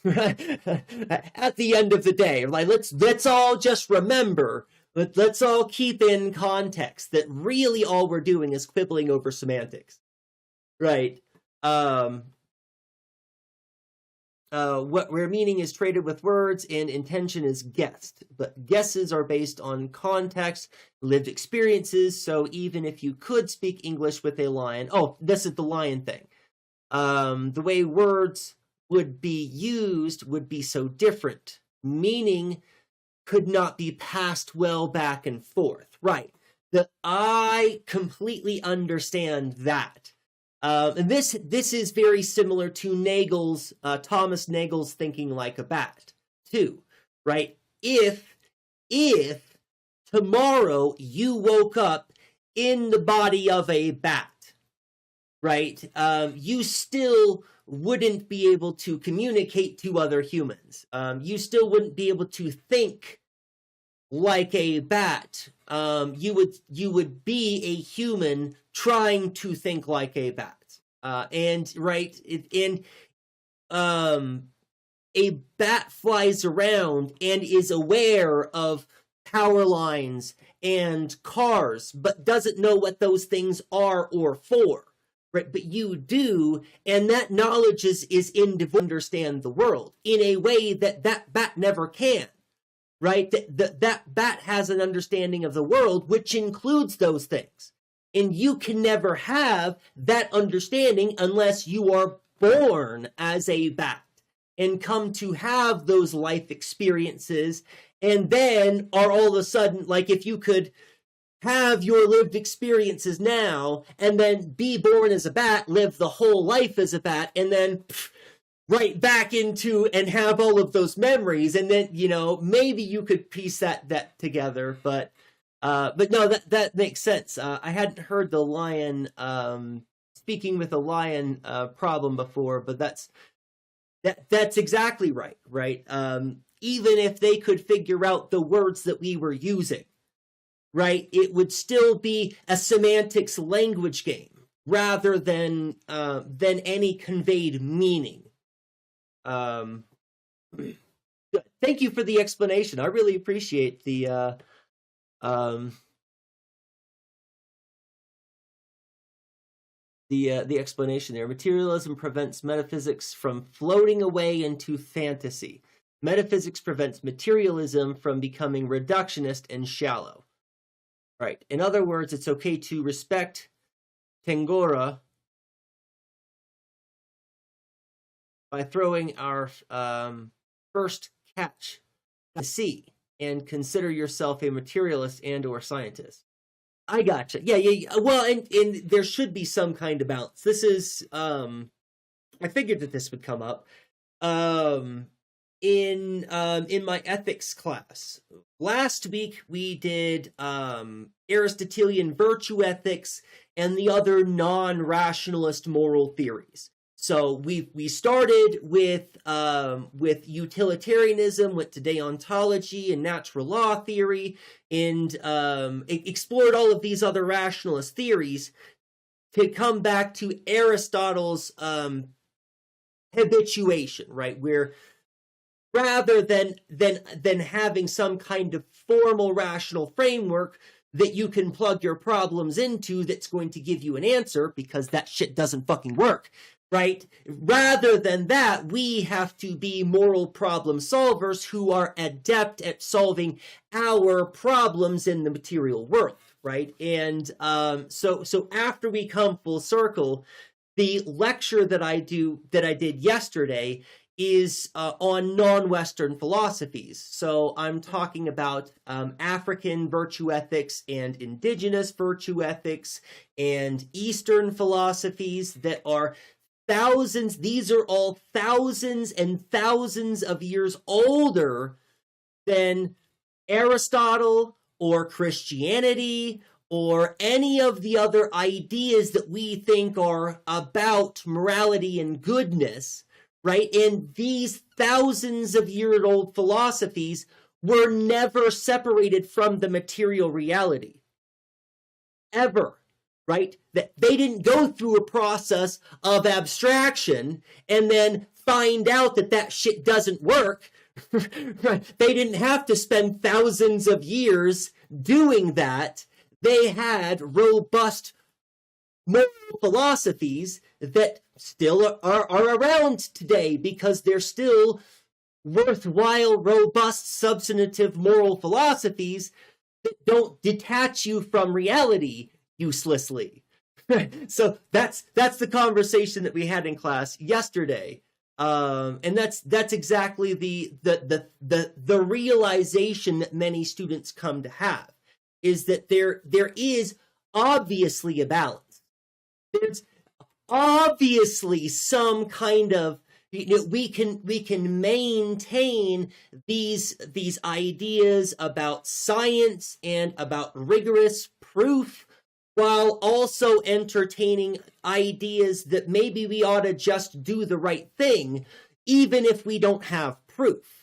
the end of the day, like let's all just remember, let's all keep in context that really all we're doing is quibbling over semantics, right? Where meaning is traded with words and intention is guessed. But guesses are based on context, lived experiences, so even if you could speak English with a lion... Oh, this is the lion thing. The way words would be used would be so different. Meaning could not be passed well back and forth. Right. I completely understand that. And this is very similar to Thomas Nagel's thinking like a bat, too, right? If tomorrow you woke up in the body of a bat, right, you still wouldn't be able to communicate to other humans. You still wouldn't be able to think like a bat. You would be a human trying to think like a bat. And a bat flies around and is aware of power lines and cars, but doesn't know what those things are or for. Right? But you do, and that knowledge is in to understand the world in a way that bat never can. Right? That bat has an understanding of the world, which includes those things. And you can never have that understanding unless you are born as a bat and come to have those life experiences. And then are all of a sudden, like if you could have your lived experiences now and then be born as a bat, live the whole life as a bat, and then right back into and have all of those memories, and then maybe you could piece that together, but no, that makes sense. I hadn't heard the lion speaking with a lion problem before, but that's exactly right. Even if they could figure out the words that we were using, right, it would still be a semantics language game rather than any conveyed meaning. Good. thank you for the explanation. I really appreciate the explanation there. Materialism prevents metaphysics from floating away into fantasy. Metaphysics prevents materialism from becoming reductionist and shallow. Right. In other words, it's okay to respect Tangora by throwing our first catch to sea and consider yourself a materialist and or scientist. I gotcha. Yeah. Well, and there should be some kind of balance. This is, I figured that this would come up. In my ethics class last week, we did Aristotelian virtue ethics and the other non-rationalist moral theories. So we started with utilitarianism, went to deontology and natural law theory, and explored all of these other rationalist theories to come back to Aristotle's habituation, right, where rather than having some kind of formal rational framework that you can plug your problems into that's going to give you an answer, because that shit doesn't fucking work, right? Rather than that, we have to be moral problem solvers who are adept at solving our problems in the material world, right? And so after we come full circle, the lecture that I did yesterday is on non-Western philosophies. So I'm talking about African virtue ethics and indigenous virtue ethics and Eastern philosophies that are thousands. These are all thousands and thousands of years older than Aristotle or Christianity or any of the other ideas that we think are about morality and goodness. Right? And these thousands of year old philosophies were never separated from the material reality. Ever. Right? That they didn't go through a process of abstraction and then find out that shit doesn't work. Right? They didn't have to spend thousands of years doing that. They had robust moral philosophies that still are around today because they're still worthwhile, robust, substantive moral philosophies that don't detach you from reality uselessly. So that's the conversation that we had in class yesterday, and that's exactly the realization that many students come to have, is that there is obviously a balance. There's obviously some kind of, we can maintain these ideas about science and about rigorous proof while also entertaining ideas that maybe we ought to just do the right thing even if we don't have proof.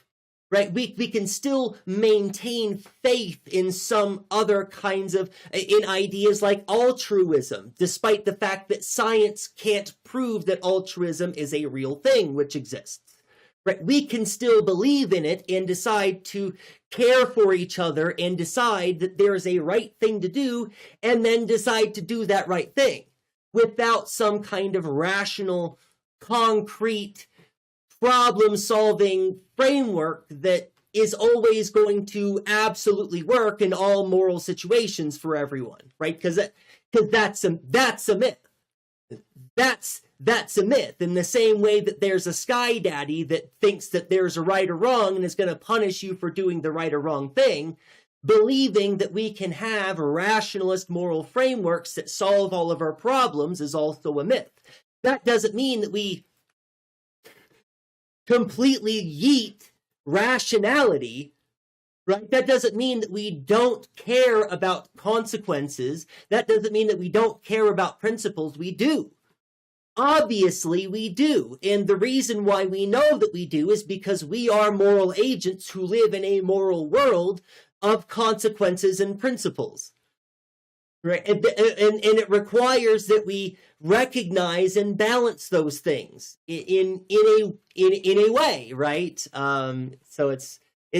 Right, we can still maintain faith in some other kinds of in ideas like altruism, despite the fact that science can't prove that altruism is a real thing which exists. Right, we can still believe in it and decide to care for each other and decide that there is a right thing to do, and then decide to do that right thing without some kind of rational, concrete, problem-solving framework that is always going to absolutely work in all moral situations for everyone, right? Because that's a myth. That's a myth. In the same way that there's a sky daddy that thinks that there's a right or wrong and is going to punish you for doing the right or wrong thing, believing that we can have rationalist moral frameworks that solve all of our problems is also a myth. That doesn't mean that we completely yeet rationality, right? That doesn't mean that we don't care about consequences. That doesn't mean that we don't care about principles. We do. Obviously, we do. And the reason why we know that we do is because we are moral agents who live in a moral world of consequences and principles. Right? And it requires that we recognize and balance those things in a way, right? So it's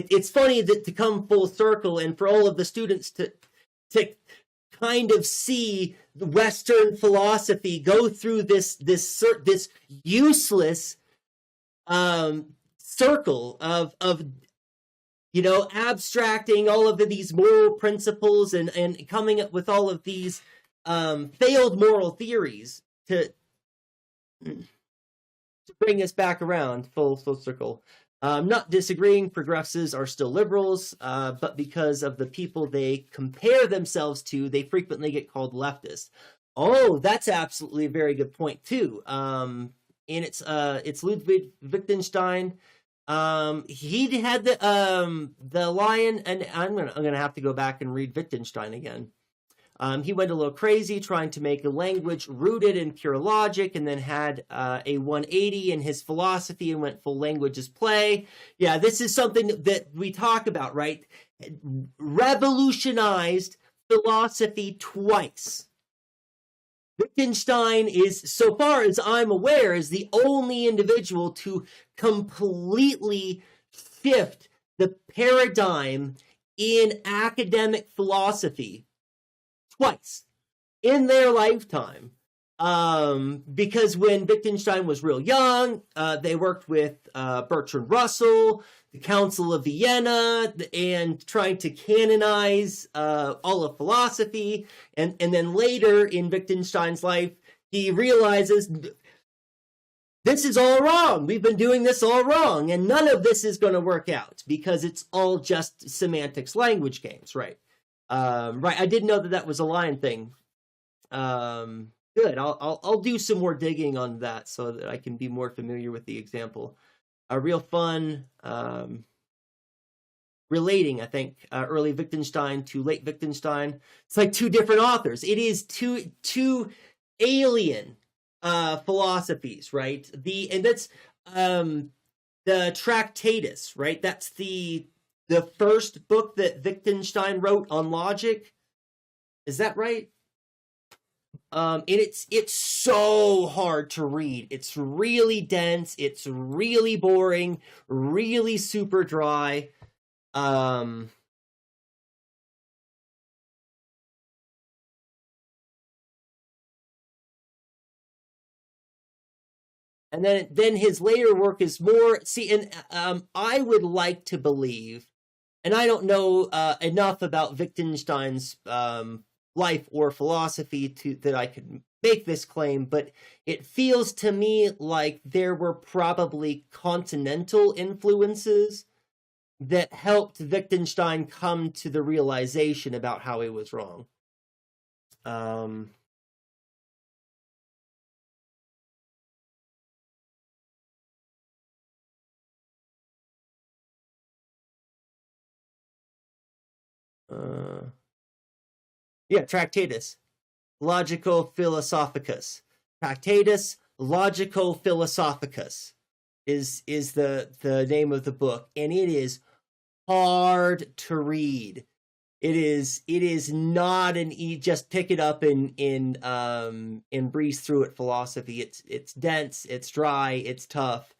it's funny that to come full circle and for all of the students to kind of see Western philosophy go through this useless circle of abstracting all of these moral principles and coming up with all of these failed moral theories to bring us back around full circle. I'm not disagreeing, progressives are still liberals, but because of the people they compare themselves to, they frequently get called leftists. Oh, that's absolutely a very good point too. And it's Ludwig Wittgenstein. He had the lion, and I'm gonna have to go back and read Wittgenstein again. He went a little crazy trying to make a language rooted in pure logic, and then had a 180 in his philosophy and went full language as play. Yeah, this is something that we talk about, right? Revolutionized philosophy twice. Wittgenstein is, so far as I'm aware, is the only individual to completely shift the paradigm in academic philosophy twice in their lifetime. Because when Wittgenstein was real young, they worked with Bertrand Russell, the Council of Vienna, and trying to canonize all of philosophy. And then later in Wittgenstein's life, he realizes this is all wrong. We've been doing this all wrong, and none of this is going to work out because it's all just semantics language games, right? Right, I didn't know that was a lion thing. Good. I'll do some more digging on that so that I can be more familiar with the example. A real fun relating, I think, early Wittgenstein to late Wittgenstein. It's like two different authors. It is two alien philosophies, right? And that's the Tractatus, right? That's the first book that Wittgenstein wrote on logic. Is that right? And it's so hard to read. It's really dense. It's really boring. Really super dry. And then his later work is more. See, and I would like to believe, and I don't know enough about Wittgenstein's life or philosophy that I could make this claim, but it feels to me like there were probably continental influences that helped Wittgenstein come to the realization about how he was wrong. Yeah, Tractatus, Logico Philosophicus. Tractatus Logico Philosophicus is the name of the book, and it is hard to read. It is not an just pick it up and breeze through it philosophy. It's dense, it's dry, it's tough.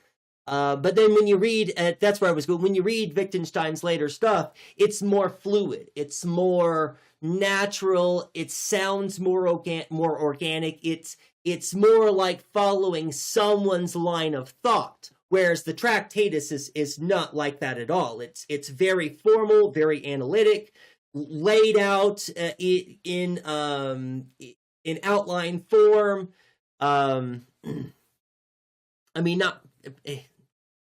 But then when you read, that's where I was going. When you read Wittgenstein's later stuff, it's more fluid. It's more natural. It sounds more organic. It's more like following someone's line of thought. Whereas the Tractatus is not like that at all. It's very formal, very analytic, laid out in outline form. I mean,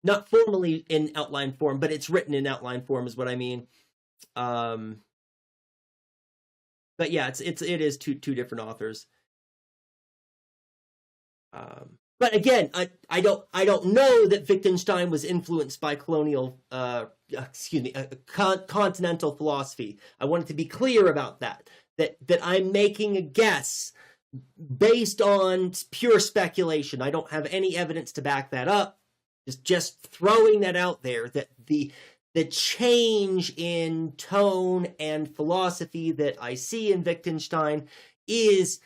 not formally in outline form, but it's written in outline form is what I mean. But yeah, it is two different authors. But again, I don't know that Wittgenstein was influenced by continental philosophy. I wanted to be clear about that I'm making a guess based on pure speculation. I don't have any evidence to back that up. Just throwing that out there, that the change in tone and philosophy that I see in Wittgenstein is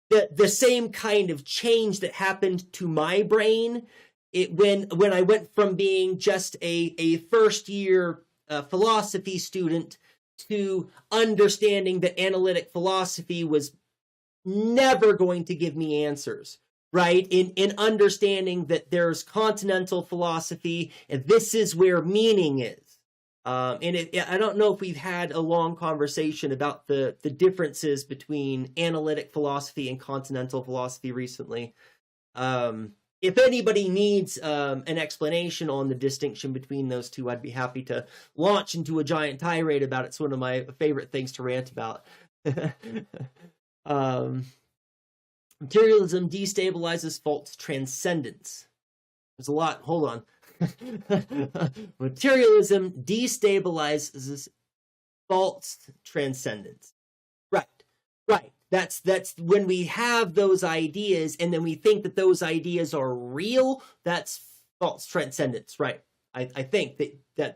the same kind of change that happened to my brain when I went from being just a first year philosophy student to understanding that analytic philosophy was never going to give me answers, right? In understanding that there's continental philosophy and this is where meaning is. I don't know if we've had a long conversation about the differences between analytic philosophy and continental philosophy recently. If anybody needs an explanation on the distinction between those two, I'd be happy to launch into a giant tirade about it. It's one of my favorite things to rant about. Materialism destabilizes false transcendence. There's a lot. Hold on. Materialism destabilizes false transcendence. Right. That's when we have those ideas and then we think that those ideas are real. That's false transcendence, right? I think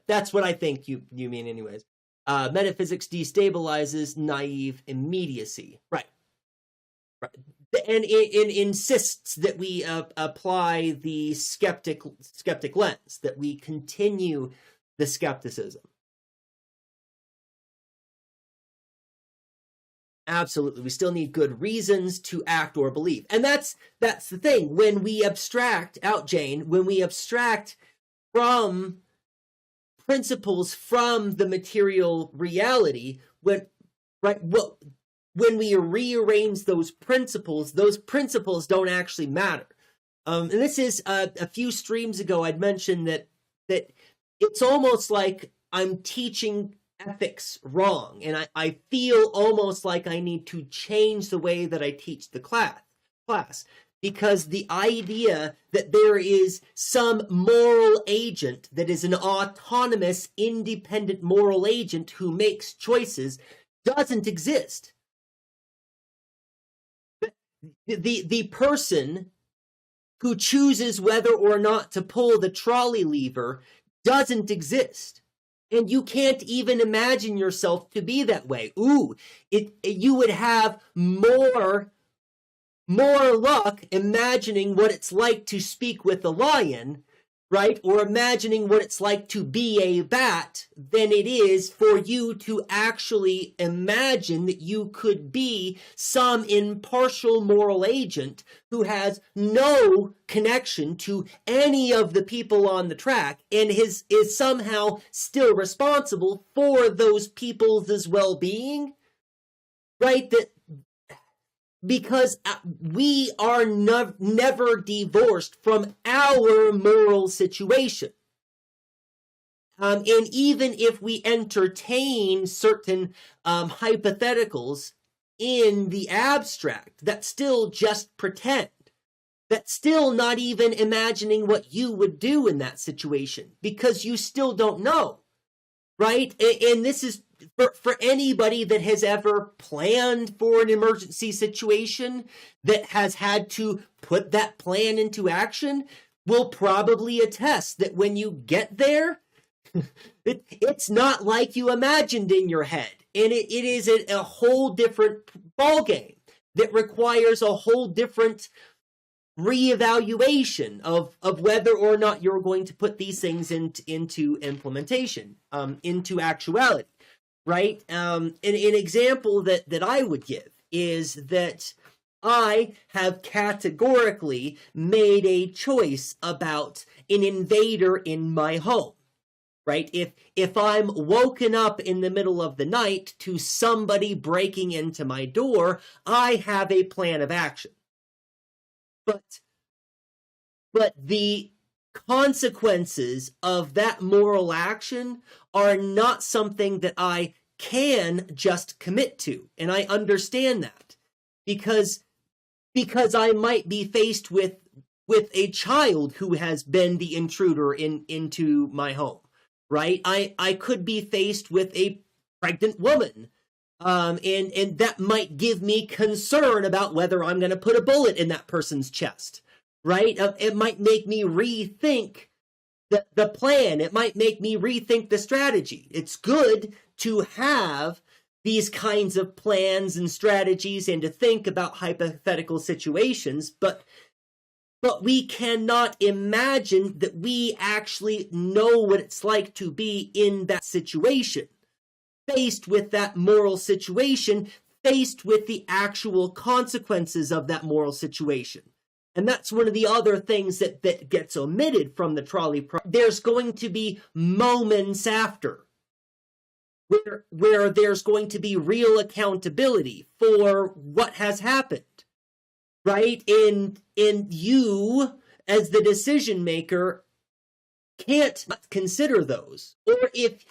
that's what I think you mean, anyways. Metaphysics destabilizes naive immediacy, right? And it insists that we apply the skeptic lens, that we continue the skepticism. Absolutely, we still need good reasons to act or believe, and that's the thing. When we abstract out, Jane, when we abstract from principles from the material reality, when we rearrange those principles don't actually matter. And this is a few streams ago, I'd mentioned that it's almost like I'm teaching ethics wrong. And I feel almost like I need to change the way that I teach the class. Because the idea that there is some moral agent that is an autonomous, independent moral agent who makes choices doesn't exist. The person who chooses whether or not to pull the trolley lever doesn't exist. And you can't even imagine yourself to be that way. You would have more luck imagining what it's like to speak with a lion, right? Or imagining what it's like to be a bat than it is for you to actually imagine that you could be some impartial moral agent who has no connection to any of the people on the track and is somehow still responsible for those people's well-being, right? Because we are never divorced from our moral situation. And even if we entertain certain hypotheticals in the abstract, that's still just pretend. That's still not even imagining what you would do in that situation, because you still don't know, right? And this is for anybody that has ever planned for an emergency situation, that has had to put that plan into action, will probably attest that when you get there, it's not like you imagined in your head. And it is a whole different ballgame that requires a whole different reevaluation of whether or not you're going to put these things into implementation, into actuality. Right? An example that I would give is that I have categorically made a choice about an invader in my home, right? If I'm woken up in the middle of the night to somebody breaking into my door, I have a plan of action. But the consequences of that moral action are not something that I can just commit to. And I understand that because I might be faced with a child who has been the intruder into my home, right? I could be faced with a pregnant woman. And that might give me concern about whether I'm going to put a bullet in that person's chest, right? It might make me rethink the plan. It might make me rethink the strategy. It's good to have these kinds of plans and strategies and to think about hypothetical situations, but but we cannot imagine that we actually know what it's like to be in that situation, faced with that moral situation, faced with the actual consequences of that moral situation. And that's one of the other things that gets omitted from the trolley. There's going to be moments after where there's going to be real accountability for what has happened, right? And you, as the decision maker, can't consider those. Or if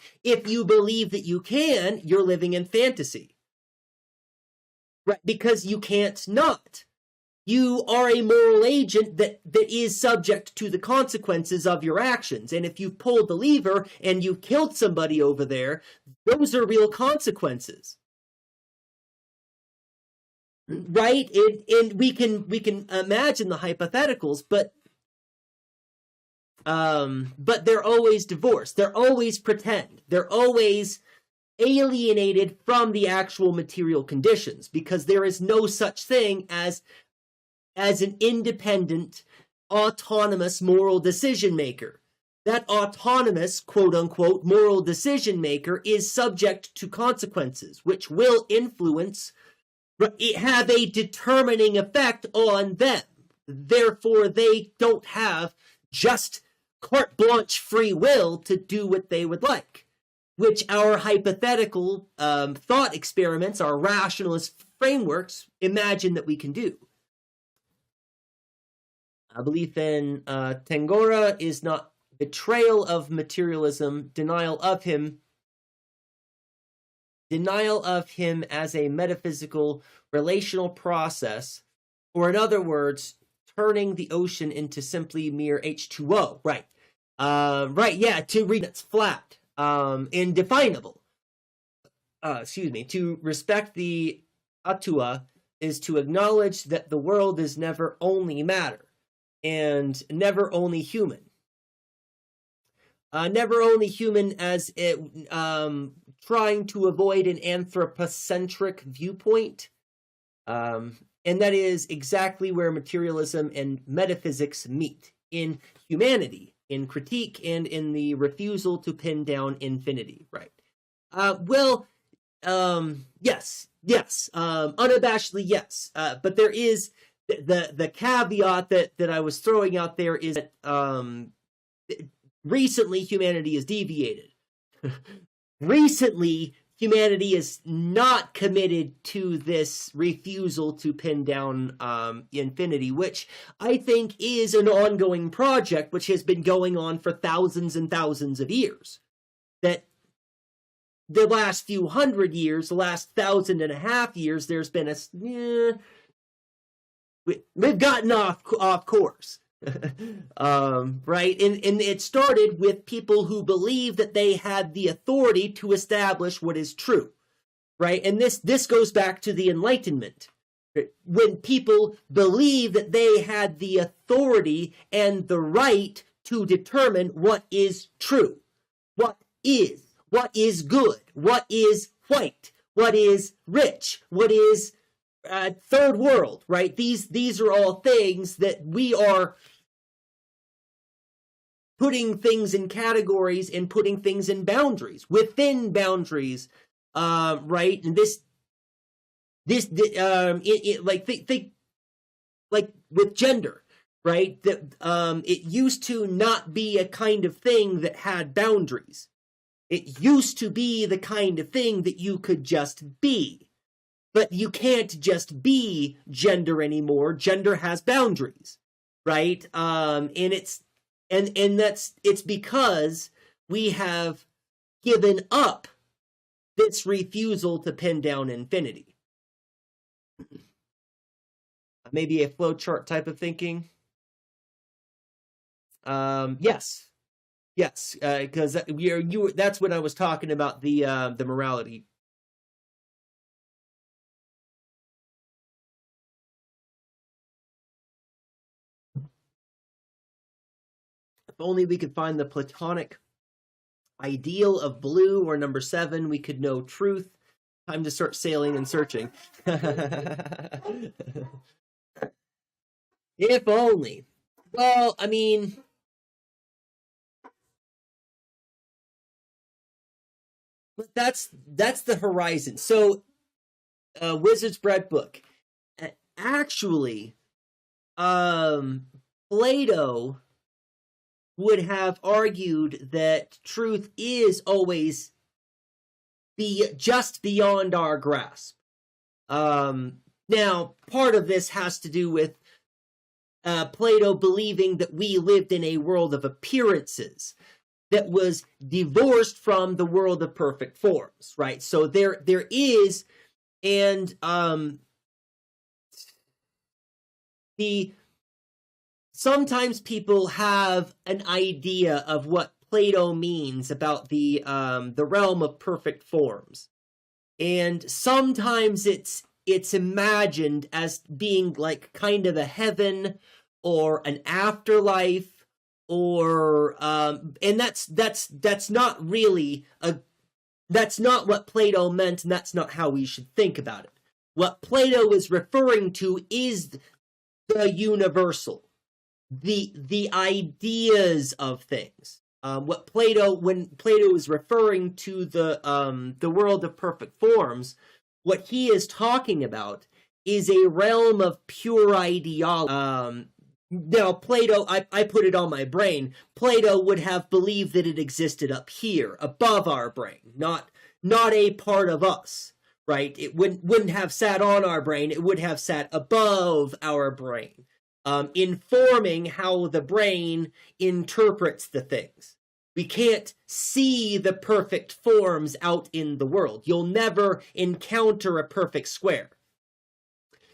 you believe that you can, you're living in fantasy, right? Because you can't not. You are a moral agent that is subject to the consequences of your actions. And if you pulled the lever and you killed somebody over there, those are real consequences. Right? And we can imagine the hypotheticals, but they're always divorced. They're always pretend. They're always alienated from the actual material conditions, because there is no such thing as an independent, autonomous moral decision maker. That autonomous, quote unquote, moral decision maker is subject to consequences, which will influence, have a determining effect on them. Therefore, they don't have just carte blanche free will to do what they would like, which our hypothetical thought experiments, our rationalist frameworks, imagine that we can do. A belief in Tangora is not betrayal of materialism, denial of him as a metaphysical relational process, or in other words, turning the ocean into simply mere H2O. Right. Yeah, to read it's flat, indefinable. To respect the atua is to acknowledge that the world is never only matter, and never only human. Never only human as it, trying to avoid an anthropocentric viewpoint. And that is exactly where materialism and metaphysics meet, in humanity, in critique, and in the refusal to pin down infinity, right? Yes, unabashedly yes. But there is the caveat that I was throwing out there is that recently humanity has deviated. Recently, humanity is not committed to this refusal to pin down infinity, which I think is an ongoing project which has been going on for thousands and thousands of years. That the last few hundred years, the last 1,500 years, there's been a... we've gotten off course. Right? And it started with people who believed that they had the authority to establish what is true, right? And this goes back to the Enlightenment, when people believed that they had the authority and the right to determine what is true, what is good, what is white, what is rich, what is third world, right? These are all things that we are putting things in categories and putting things in boundaries, within boundaries, right? And like with gender, right? That it used to not be a kind of thing that had boundaries. It used to be the kind of thing that you could just be. But you can't just be gender anymore. Gender has boundaries, right? And it's because we have given up this refusal to pin down infinity. Maybe a flowchart type of thinking. Yes, because that's when I was talking about the morality. If only we could find the Platonic ideal of blue, or number 7, we could know truth. Time to start sailing and searching. If only. Well, I mean, that's the horizon. So, Wizard's Bread book. Actually, Plato would have argued that truth is always just beyond our grasp. Now, part of this has to do with Plato believing that we lived in a world of appearances that was divorced from the world of perfect forms, right? So there is, and sometimes people have an idea of what Plato means about the realm of perfect forms, and sometimes it's imagined as being like kind of a heaven or an afterlife, or and that's not really that's not what Plato meant, and that's not how we should think about it. What Plato is referring to is the universal, the ideas of things. When Plato is referring to the world of perfect forms, what he is talking about is a realm of pure ideology. Now, Plato, I put it on my brain. Plato would have believed that it existed up here, above our brain, not a part of us, right? It wouldn't have sat on our brain. It would have sat above our brain, informing how the brain interprets the things. We can't see the perfect forms out in the world. You'll never encounter a perfect square.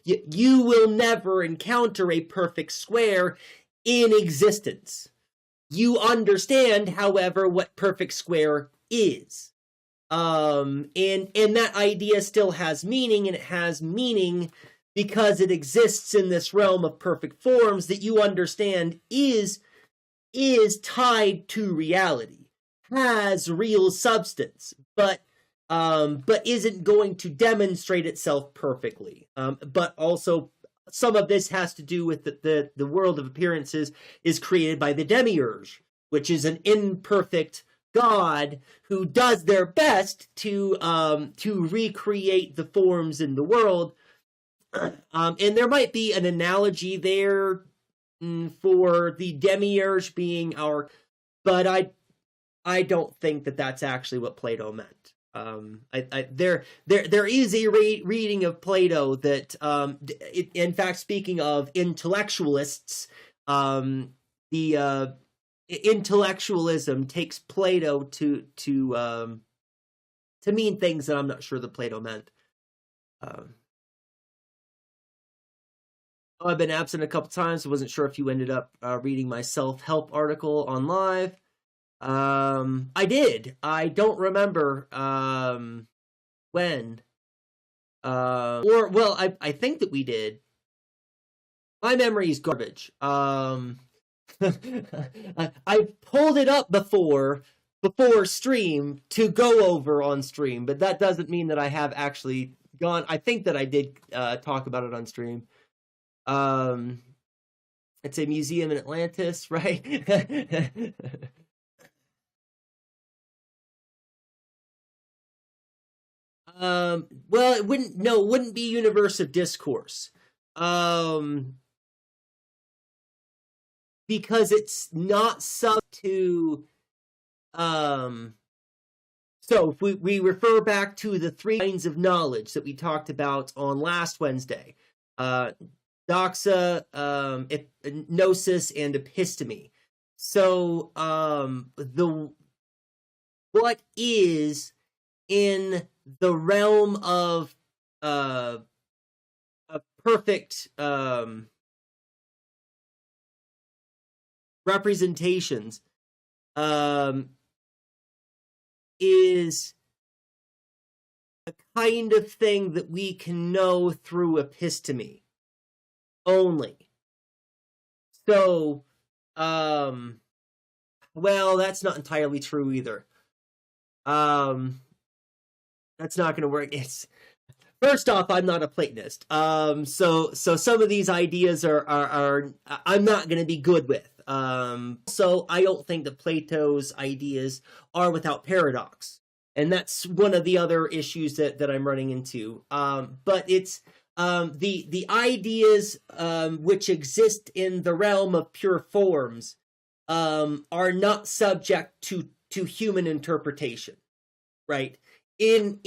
You will never encounter a perfect square in existence. You understand, however, what perfect square is. And that idea still has meaning, and it has meaning because it exists in this realm of perfect forms that you understand is tied to reality, has real substance, but isn't going to demonstrate itself perfectly. But also, some of this has to do with the world of appearances is created by the demiurge, which is an imperfect god who does their best to recreate the forms in the world. And there might be an analogy there for the demiurge being our, but I don't think that that's actually what Plato meant. There is a reading of Plato that, in fact, speaking of intellectualists, the intellectualism takes Plato to mean things that I'm not sure that Plato meant. I've been absent a couple times. I wasn't sure if you ended up reading my self-help article on live. I did. I don't remember when. I think that we did. My memory is garbage. I've pulled it up before stream to go over on stream, but that doesn't mean that I have actually gone. I think that I did talk about it on stream. It's a museum in Atlantis, right? Well, it wouldn't be universe of discourse. Because it's not sub to, so if we refer back to the three kinds of knowledge that we talked about on last Wednesday, doxa, gnosis, and episteme. So, what is in the realm of perfect representations is a kind of thing that we can know through episteme only. So, well, that's not entirely true either. That's not going to work. It's First off, I'm not a Platonist. So some of these ideas are I'm not going to be good with. So I don't think that Plato's ideas are without paradox. And that's one of the other issues that I'm running into. But it's the ideas which exist in the realm of pure forms are not subject to human interpretation, right? In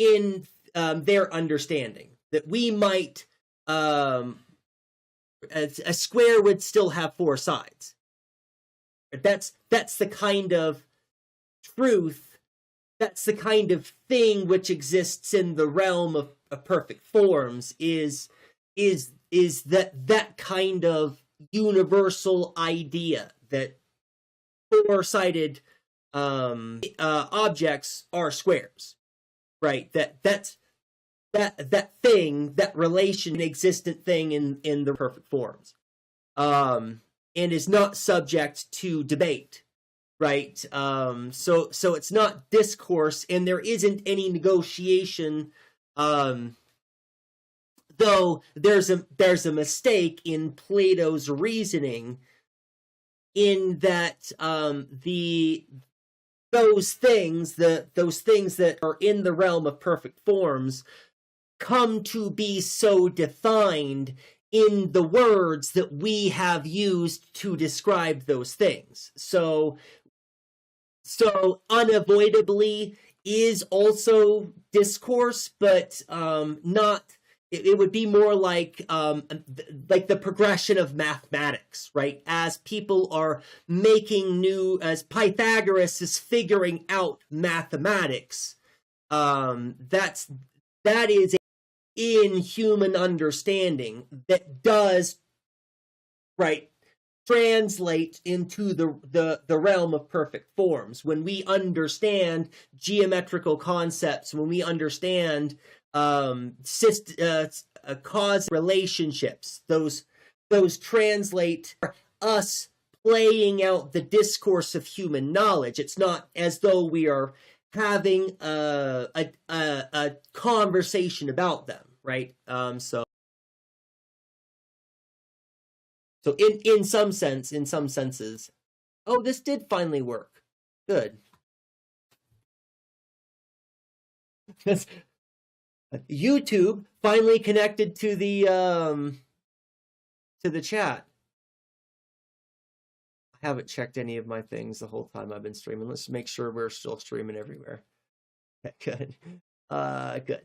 their understanding that we might a square would still have four sides. That's the kind of truth, that's the kind of thing which exists in the realm of perfect forms, is that kind of universal idea that four-sided objects are squares, right? That thing, that relation, existent thing in the perfect forms, and is not subject to debate, right? So it's not discourse, and there isn't any negotiation. Though there's a mistake in Plato's reasoning, in that those things that are in the realm of perfect forms come to be so defined in the words that we have used to describe those things. So unavoidably is also discourse, but not. It would be more like the progression of mathematics, right? As people are as Pythagoras is figuring out mathematics, that is in human understanding that does, right, translate into the realm of perfect forms. When we understand geometrical concepts, when we understand cause relationships, those translate us playing out the discourse of human knowledge. It's not as though we are having a conversation about them, right? So in some senses, oh, this did finally work. Good. YouTube finally connected to the chat. I haven't checked any of my things the whole time I've been streaming. Let's make sure we're still streaming everywhere. Okay, good. Good.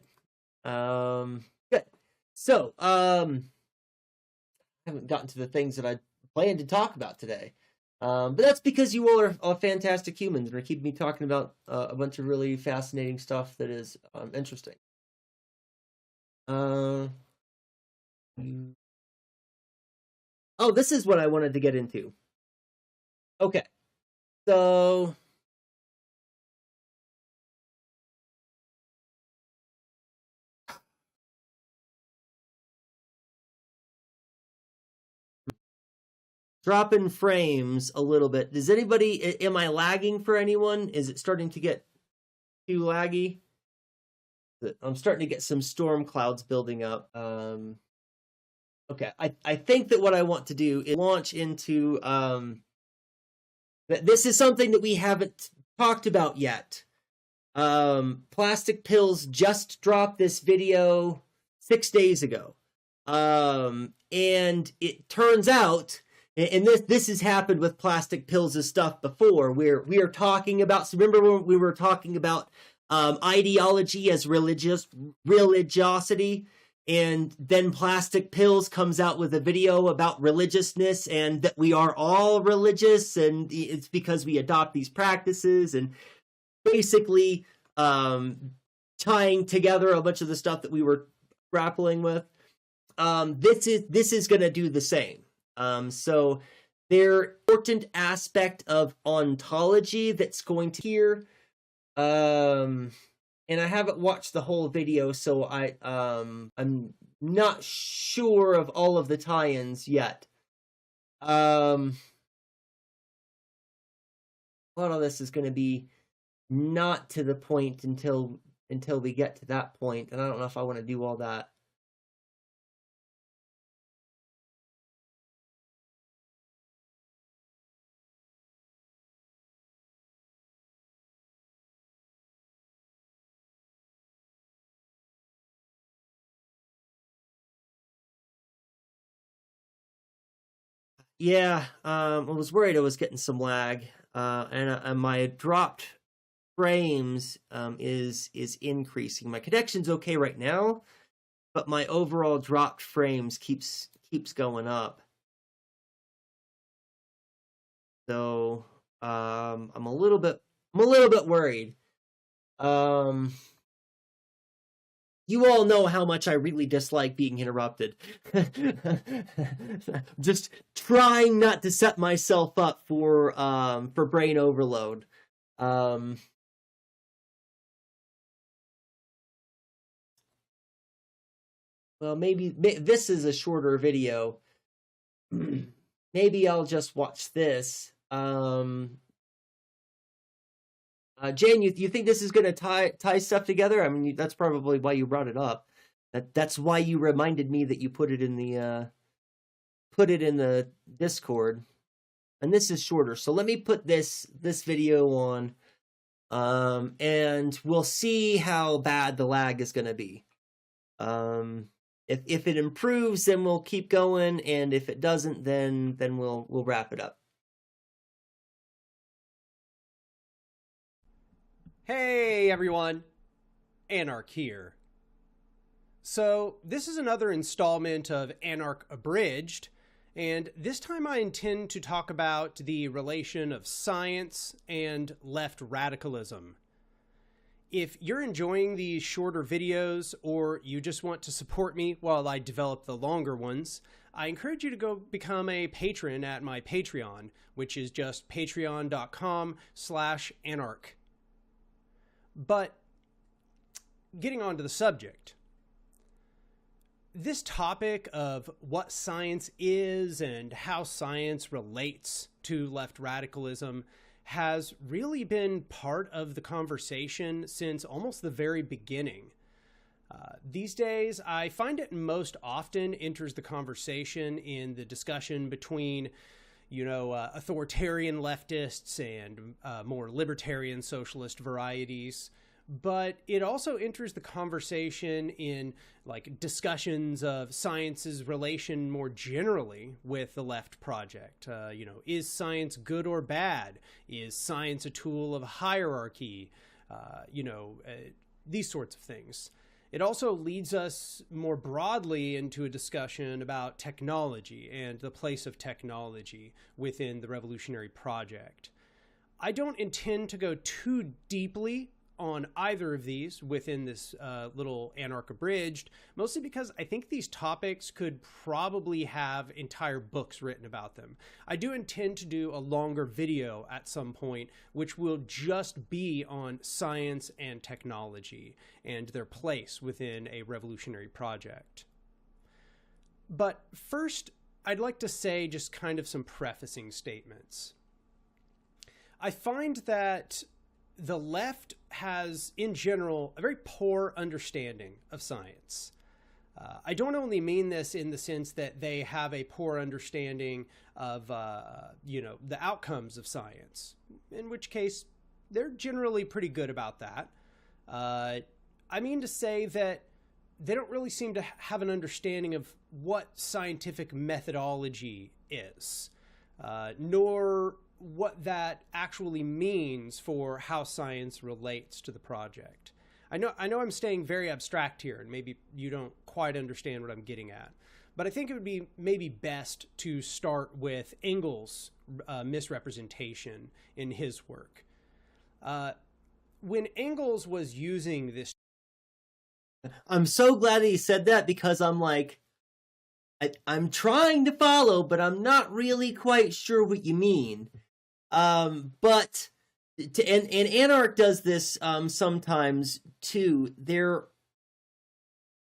Good. So, I haven't gotten to the things that I planned to talk about today. But that's because you all are fantastic humans and are keeping me talking about a bunch of really fascinating stuff that is interesting. Oh, this is what I wanted to get into. Okay, so dropping frames a little bit. Does anybody, am I lagging for anyone? Is it starting to get too laggy? I'm starting to get some storm clouds building up. Okay, I think that what I want to do is launch into this is something that we haven't talked about yet. Plastic Pills just dropped this video 6 days ago. And it turns out, and this has happened with Plastic Pills' stuff before, where we are talking about, so remember when we were talking about ideology as religiosity, and then Plastic Pills comes out with a video about religiousness and that we are all religious and it's because we adopt these practices, and basically tying together a bunch of the stuff that we were grappling with. This is going to do the same. So there's an important aspect of ontology that's going to here. And I haven't watched the whole video, so I'm not sure of all of the tie-ins yet. A lot of this is going to be not to the point until until we get to that point, and I don't know if I want to do all that. Yeah, I was worried I was getting some lag, and my dropped frames is increasing. My connection's okay right now, but my overall dropped frames keeps going up. So I'm a little bit worried. You all know how much I really dislike being interrupted. Just trying not to set myself up for brain overload. Well, maybe this is a shorter video. Maybe I'll just watch this. Jane, you think this is going to tie stuff together? I mean, that's probably why you brought it up. That's why you reminded me that you put it in the Discord. And this is shorter, so let me put this video on, and we'll see how bad the lag is going to be. If it improves, then we'll keep going, and if it doesn't, then we'll wrap it up. Hey everyone, Anarch here. So this is another installment of Anarch Abridged, and this time I intend to talk about the relation of science and left radicalism. If you're enjoying these shorter videos, or you just want to support me while I develop the longer ones, I encourage you to go become a patron at my Patreon, which is just patreon.com/anarch. But getting on to the subject, this topic of what science is and how science relates to left radicalism has really been part of the conversation since almost the very beginning. These days, I find it most often enters the conversation in the discussion between authoritarian leftists and more libertarian socialist varieties. But it also enters the conversation in like discussions of science's relation more generally with the left project. Is science good or bad? Is science a tool of hierarchy? These sorts of things. It also leads us more broadly into a discussion about technology and the place of technology within the revolutionary project. I don't intend to go too deeply on either of these within this little Anarch Abridged, mostly because I think these topics could probably have entire books written about them. I do intend to do a longer video at some point, which will just be on science and technology and their place within a revolutionary project. But first, I'd like to say just kind of some prefacing statements. I find that the left has, in general, a very poor understanding of science. I don't only mean this in the sense that they have a poor understanding of, the outcomes of science, in which case they're generally pretty good about that. I mean to say that they don't really seem to have an understanding of what scientific methodology is, nor what that actually means for how science relates to the project. I know I'm staying very abstract here, and maybe you don't quite understand what I'm getting at, but I think it would be maybe best to start with Engels' misrepresentation in his work. When Engels was using this... I'm so glad that he said that, because I'm like, I'm trying to follow, but I'm not really quite sure what you mean. But and Anarch does this sometimes too. There,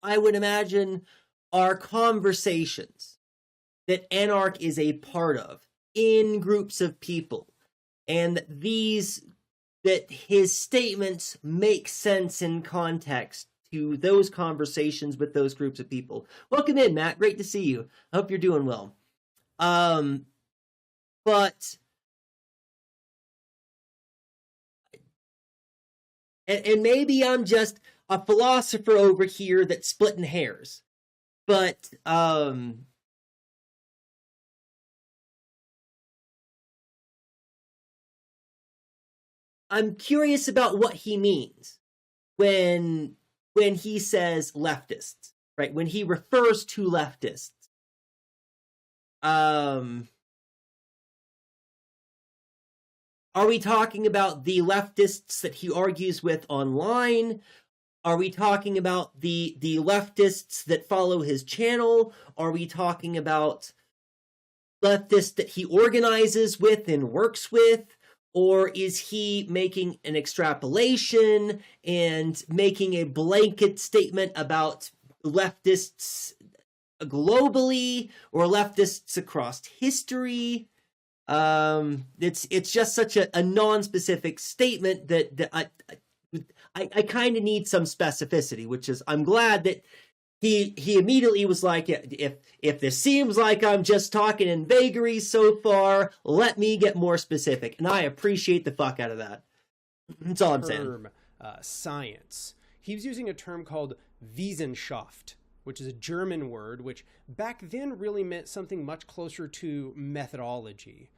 I would imagine, are conversations that Anarch is a part of in groups of people, and these that his statements make sense in context to those conversations with those groups of people. Welcome in, Matt. Great to see you. I hope you're doing well. But and maybe I'm just a philosopher over here that's splitting hairs, but I'm curious about what he means when he says leftists, right? When he refers to leftists. Are we talking about the leftists that he argues with online? Are we talking about the leftists that follow his channel? Are we talking about leftists that he organizes with and works with? Or is he making an extrapolation and making a blanket statement about leftists globally or leftists across history? It's just such a non-specific statement that I kind of need some specificity, which is, I'm glad that he immediately was like, if this seems like I'm just talking in vagaries so far, let me get more specific. And I appreciate the fuck out of that. That's all I'm saying. Science. He was using a term called Wissenschaft, which is a German word, which back then really meant something much closer to methodology.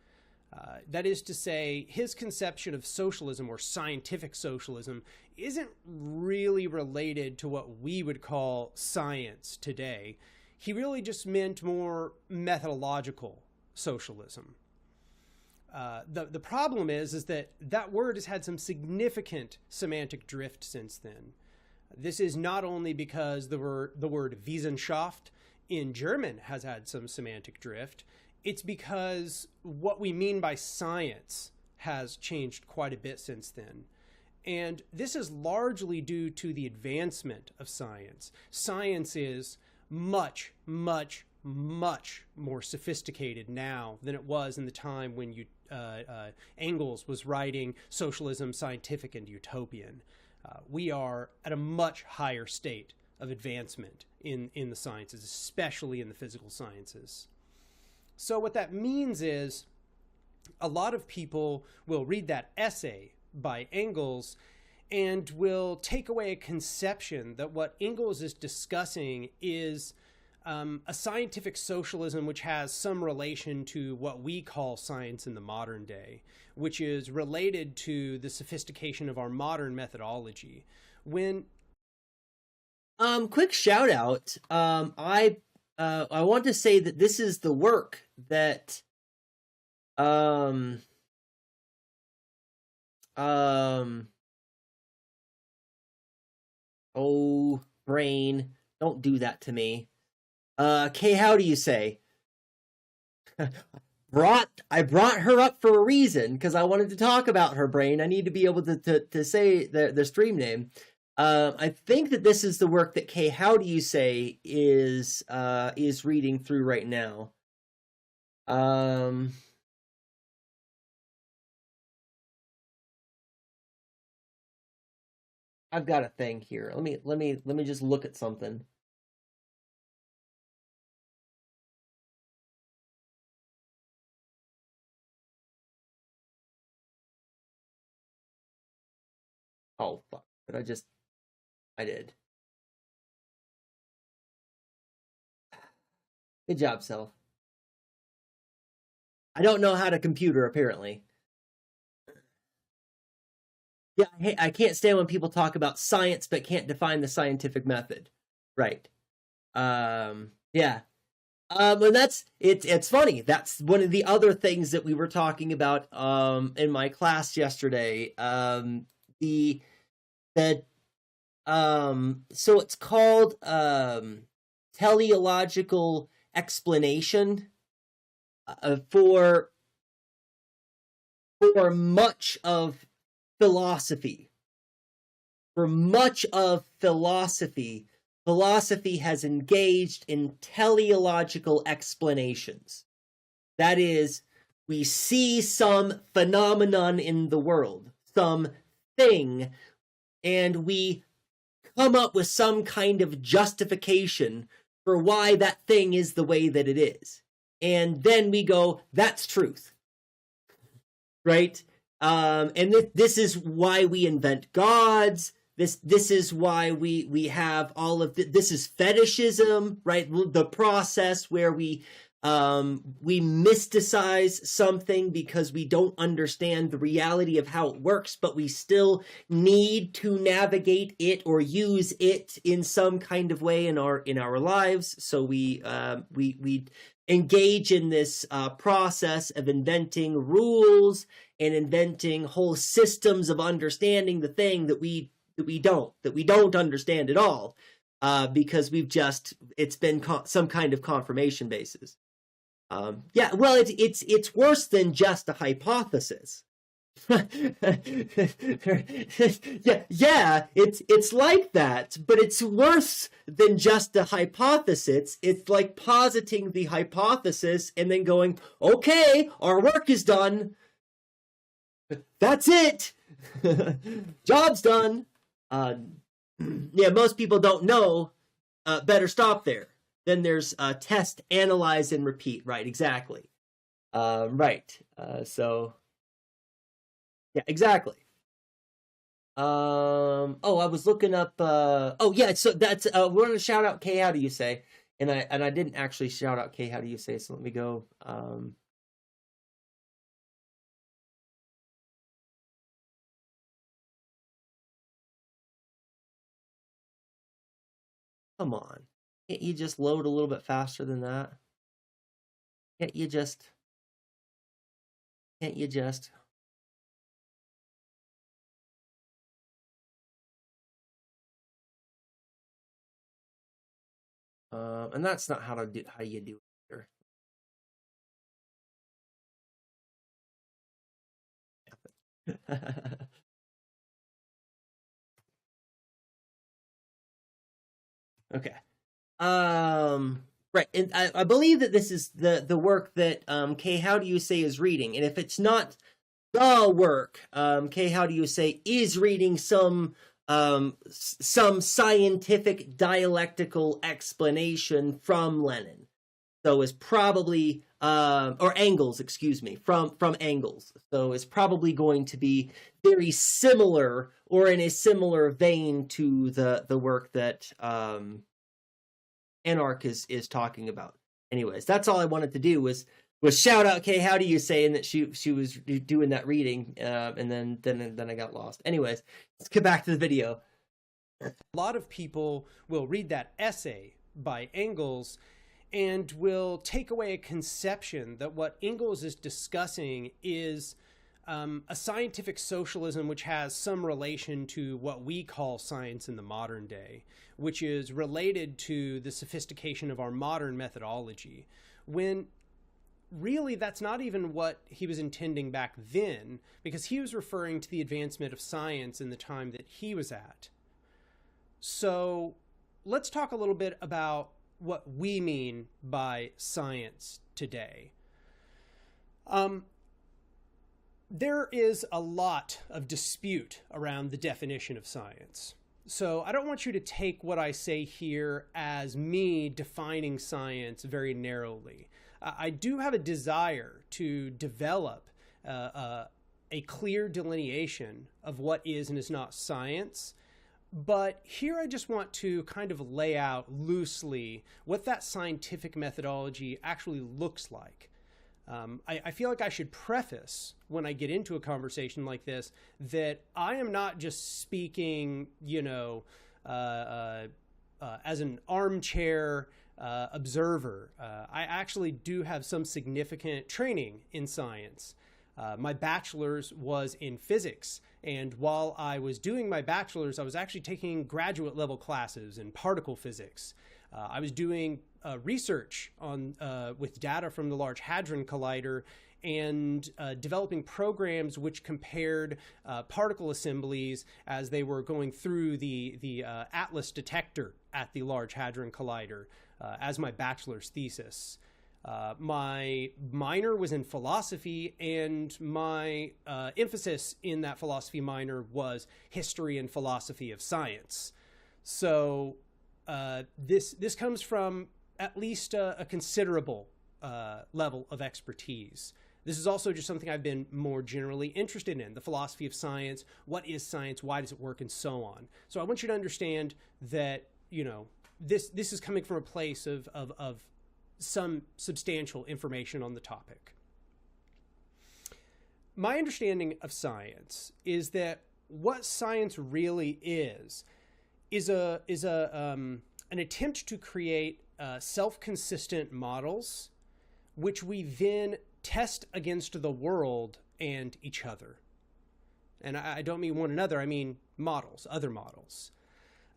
That is to say, his conception of socialism or scientific socialism isn't really related to what we would call science today. He really just meant more methodological socialism. The problem is that word has had some significant semantic drift since then. This is not only because the word Wissenschaft in German has had some semantic drift, it's because what we mean by science has changed quite a bit since then. And this is largely due to the advancement of science. Science is much, much, much more sophisticated now than it was in the time when Engels was writing Socialism, Scientific and Utopian. We are at a much higher state of advancement in the sciences, especially in the physical sciences. So what that means is a lot of people will read that essay by Engels and will take away a conception that what Engels is discussing is a scientific socialism which has some relation to what we call science in the modern day, which is related to the sophistication of our modern methodology. Quick shout out. I want to say that this is the work that oh, brain, don't do that to me. Kay, how do you say? I brought her up for a reason, because I wanted to talk about her, brain. I need to be able to say the stream name. I think that this is the work that Kay, how do you say, is reading through right now. I've got a thing here. Let me just look at something. Oh fuck! But I did. Good job, self. I don't know how to computer, apparently. Yeah, I can't stand when people talk about science but can't define the scientific method. Right. Yeah. And it's funny. That's one of the other things that we were talking about in my class yesterday. So it's called teleological explanation for much of philosophy. For much of philosophy has engaged in teleological explanations. That is, we see some phenomenon in the world, some thing, and we come up with some kind of justification for why that thing is the way that it is. And then we go, that's truth. Right? And this is why we invent gods. This is why we have all of this is fetishism, right? The process where we mysticize something because we don't understand the reality of how it works, but we still need to navigate it or use it in some kind of way in our lives. So we engage in this process of inventing rules and inventing whole systems of understanding the thing that we don't understand at all, because it's been some kind of confirmation basis. Yeah, well, it's worse than just a hypothesis. yeah, it's like that, but it's worse than just a hypothesis. It's like positing the hypothesis and then going, okay, our work is done. That's it. Job's done. Yeah, most people don't know. Better stop there. Then there's test, analyze, and repeat. Right, exactly. Right. So, yeah, exactly. Oh, I was looking up. Oh, yeah. So that's. We're gonna shout out Kay. How do you say? And I didn't actually shout out Kay. How do you say? So let me go. Come on. Can't you just load a little bit faster than that? Can't you just? And that's not how you do it here. Okay. Right, and I believe that this is the work that Kay How Do You Say is reading, and if it's not the work, Kay How Do You Say is reading some scientific dialectical explanation from Lenin. So is probably or Engels, excuse me, from Engels. So is probably going to be very similar or in a similar vein to the work that Anarch is talking about. Anyways, that's all I wanted to do was shout out Kay, how do you say, and that she was doing that reading, and then I got lost. Anyways, let's get back to the video. A lot of people will read that essay by Engels and will take away a conception that what Engels is discussing is a scientific socialism which has some relation to what we call science in the modern day, which is related to the sophistication of our modern methodology, when really that's not even what he was intending back then, because he was referring to the advancement of science in the time that he was at. So let's talk a little bit about what we mean by science today. There is a lot of dispute around the definition of science. So I don't want you to take what I say here as me defining science very narrowly. I do have a desire to develop a clear delineation of what is and is not science. But here I just want to kind of lay out loosely what that scientific methodology actually looks like. I feel like I should preface when I get into a conversation like this that I am not just speaking, as an armchair observer. I actually do have some significant training in science. My bachelor's was in physics, and while I was doing my bachelor's, I was actually taking graduate level classes in particle physics. I was doing research on with data from the Large Hadron Collider and developing programs which compared particle assemblies as they were going through the Atlas detector at the Large Hadron Collider as my bachelor's thesis. My minor was in philosophy, and my emphasis in that philosophy minor was history and philosophy of science. So this comes from at least a considerable level of expertise. This is also just something I've been more generally interested in, the philosophy of science, what is science, why does it work, and so on. So I want you to understand that, this is coming from a place of some substantial information on the topic. My understanding of science is that what science really is an attempt to create self-consistent models, which we then test against the world and each other. And I don't mean one another, I mean models, other models.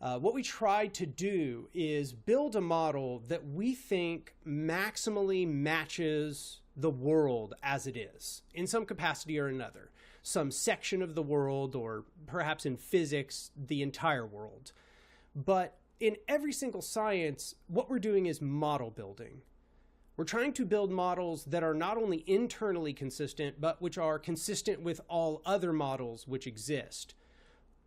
What we try to do is build a model that we think maximally matches the world as it is, in some capacity or another, some section of the world, or perhaps in physics, the entire world. But in every single science, what we're doing is model building. We're trying to build models that are not only internally consistent, but which are consistent with all other models which exist.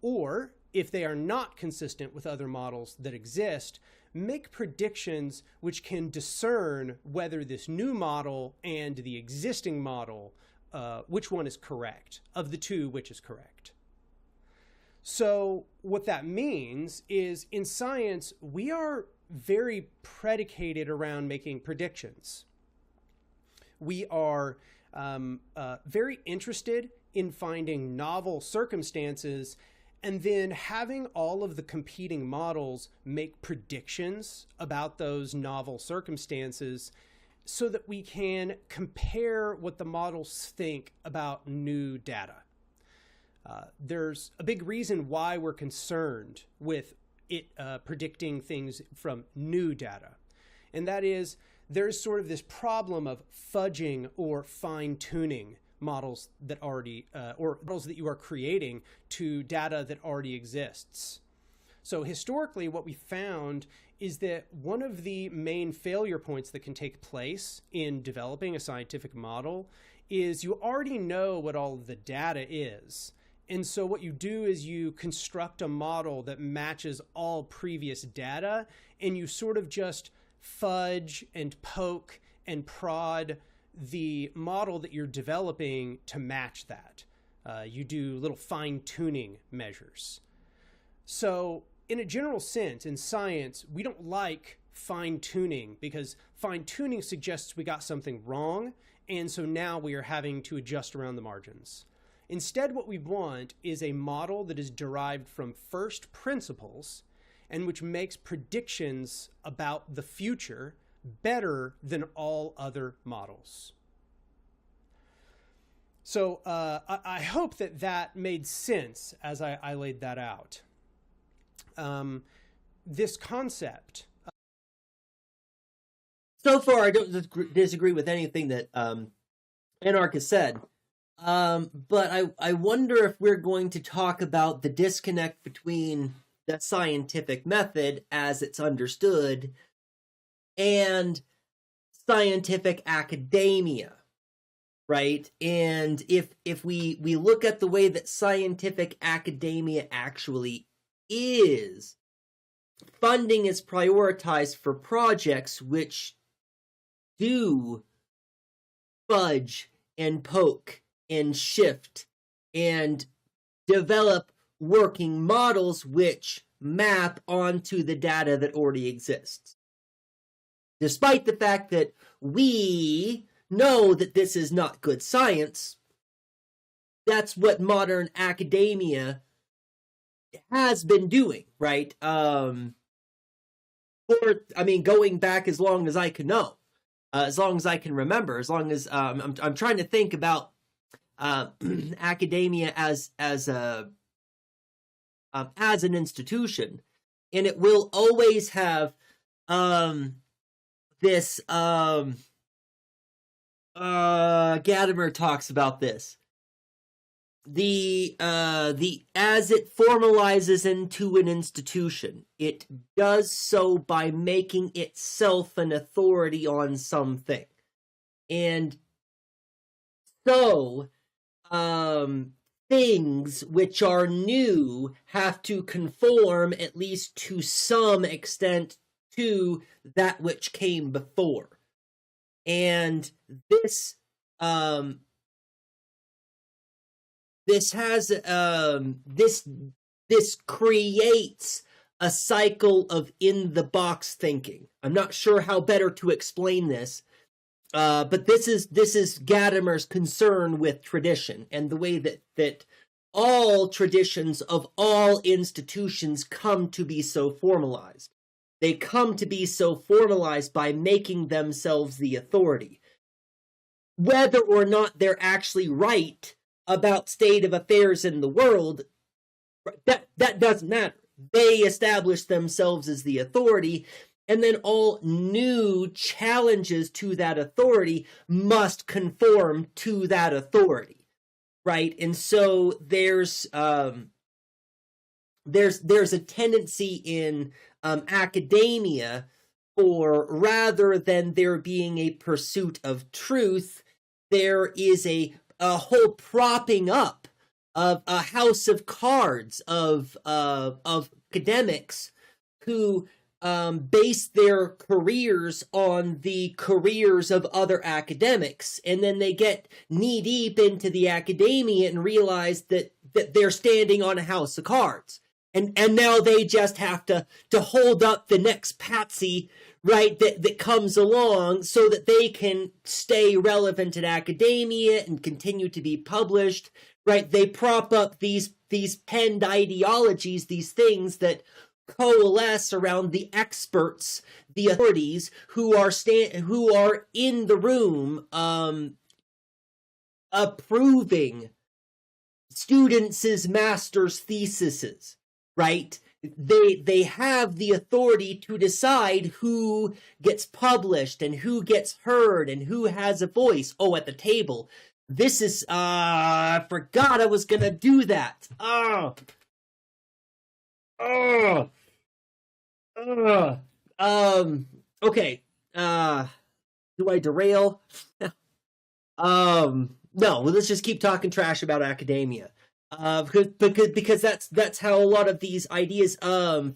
Or, if they are not consistent with other models that exist, make predictions which can discern whether this new model and the existing model, which one is correct, of the two, which is correct. So what that means is, in science, we are very predicated around making predictions. We are very interested in finding novel circumstances and then having all of the competing models make predictions about those novel circumstances so that we can compare what the models think about new data. There's a big reason why we're concerned with it predicting things from new data. And that is, there's sort of this problem of fudging or fine-tuning models that already, or models that you are creating to data that already exists. So historically, what we found is that one of the main failure points that can take place in developing a scientific model is you already know what all of the data is. And so what you do is you construct a model that matches all previous data, and you sort of just fudge and poke and prod the model that you're developing to match that. You do little fine-tuning measures. So in a general sense, in science, we don't like fine-tuning because fine-tuning suggests we got something wrong, and so now we are having to adjust around the margins. Instead, what we want is a model that is derived from first principles and which makes predictions about the future better than all other models. So I hope that that made sense as I laid that out. This concept. So far, I don't disagree with anything that Anarchist said. But I wonder if we're going to talk about the disconnect between the scientific method as it's understood and scientific academia, right? And if we look at the way that scientific academia actually is, funding is prioritized for projects which do fudge and poke and shift and develop working models which map onto the data that already exists. Despite the fact that we know that this is not good science, that's what modern academia has been doing, right? Going back as long as I can know, as long as I can remember, as long as I'm trying to think about academia as an institution, and it will always have this. Gadamer talks about this. as it formalizes into an institution, it does so by making itself an authority on something. And so things which are new have to conform, at least to some extent, to that which came before. And this creates a cycle of in-the-box thinking. I'm not sure how better to explain this, but this is Gadamer's concern with tradition, and the way that all traditions of all institutions come to be so formalized. They come to be so formalized by making themselves the authority. Whether or not they're actually right about state of affairs in the world, that doesn't matter. They establish themselves as the authority, and then all new challenges to that authority must conform to that authority, right? And so there's a tendency in academia for, rather than there being a pursuit of truth, there is a whole propping up of a house of cards of academics who base their careers on the careers of other academics, and then they get knee deep into the academia and realize that they're standing on a house of cards, and now they just have to hold up the next patsy, right, that comes along, so that they can stay relevant in academia and continue to be published, right? They prop up these penned ideologies, these things that coalesce around the experts, the authorities who are in the room approving students' master's theses, right? They have the authority to decide who gets published and who gets heard and who has a voice. Oh, at the table. This is I forgot I was gonna do that. Okay. Do I derail? No, let's just keep talking trash about academia. Because that's how a lot of these ideas, Dr.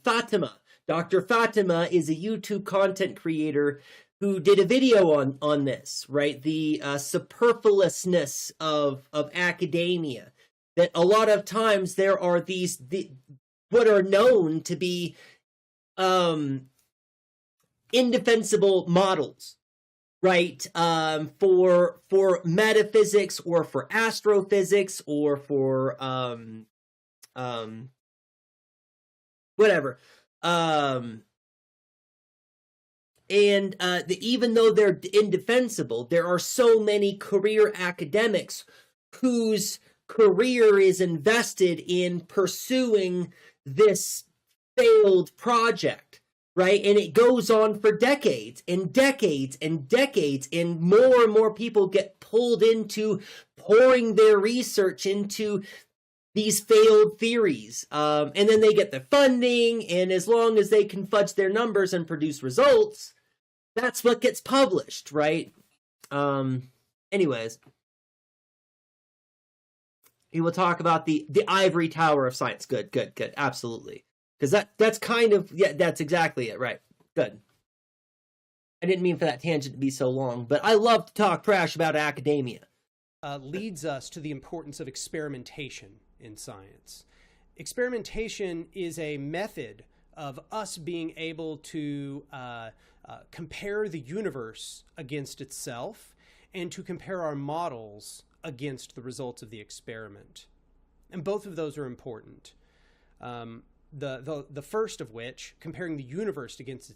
Fatima is a YouTube content creator who did a video on this, right? The superfluousness of academia. That a lot of times there are what are known to be indefensible models, right? For metaphysics or for astrophysics or for whatever. Even though they're indefensible, there are so many career academics whose career is invested in pursuing this failed project, right? And it goes on for decades and decades and decades, and more people get pulled into pouring their research into these failed theories. And then they get the funding, and as long as they can fudge their numbers and produce results, that's what gets published, right? Anyways, he will talk about the ivory tower of science. Good. Absolutely. Because that's kind of, yeah, that's exactly it, right? Good. I didn't mean for that tangent to be so long, but I love to talk trash about academia. Leads us to the importance of experimentation in science. Experimentation is a method of us being able to compare the universe against itself and to compare our models against the results of the experiment. And both of those are important. The first of which, comparing the universe against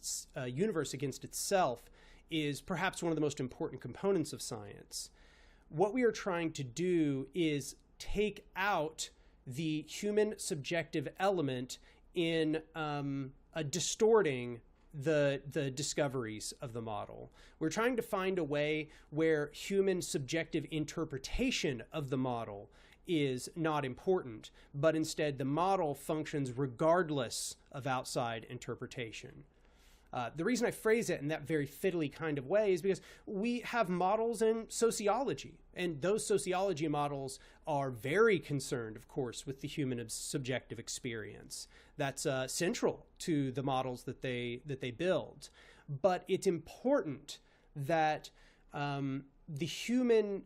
itself, is perhaps one of the most important components of science. What we are trying to do is take out the human subjective element in distorting the discoveries of the model. We're trying to find a way where human subjective interpretation of the model is not important, but instead the model functions regardless of outside interpretation. The reason I phrase it in that very fiddly kind of way is because we have models in sociology, and those sociology models are very concerned, of course, with the human subjective experience. That's central to the models that they build. But it's important that the human,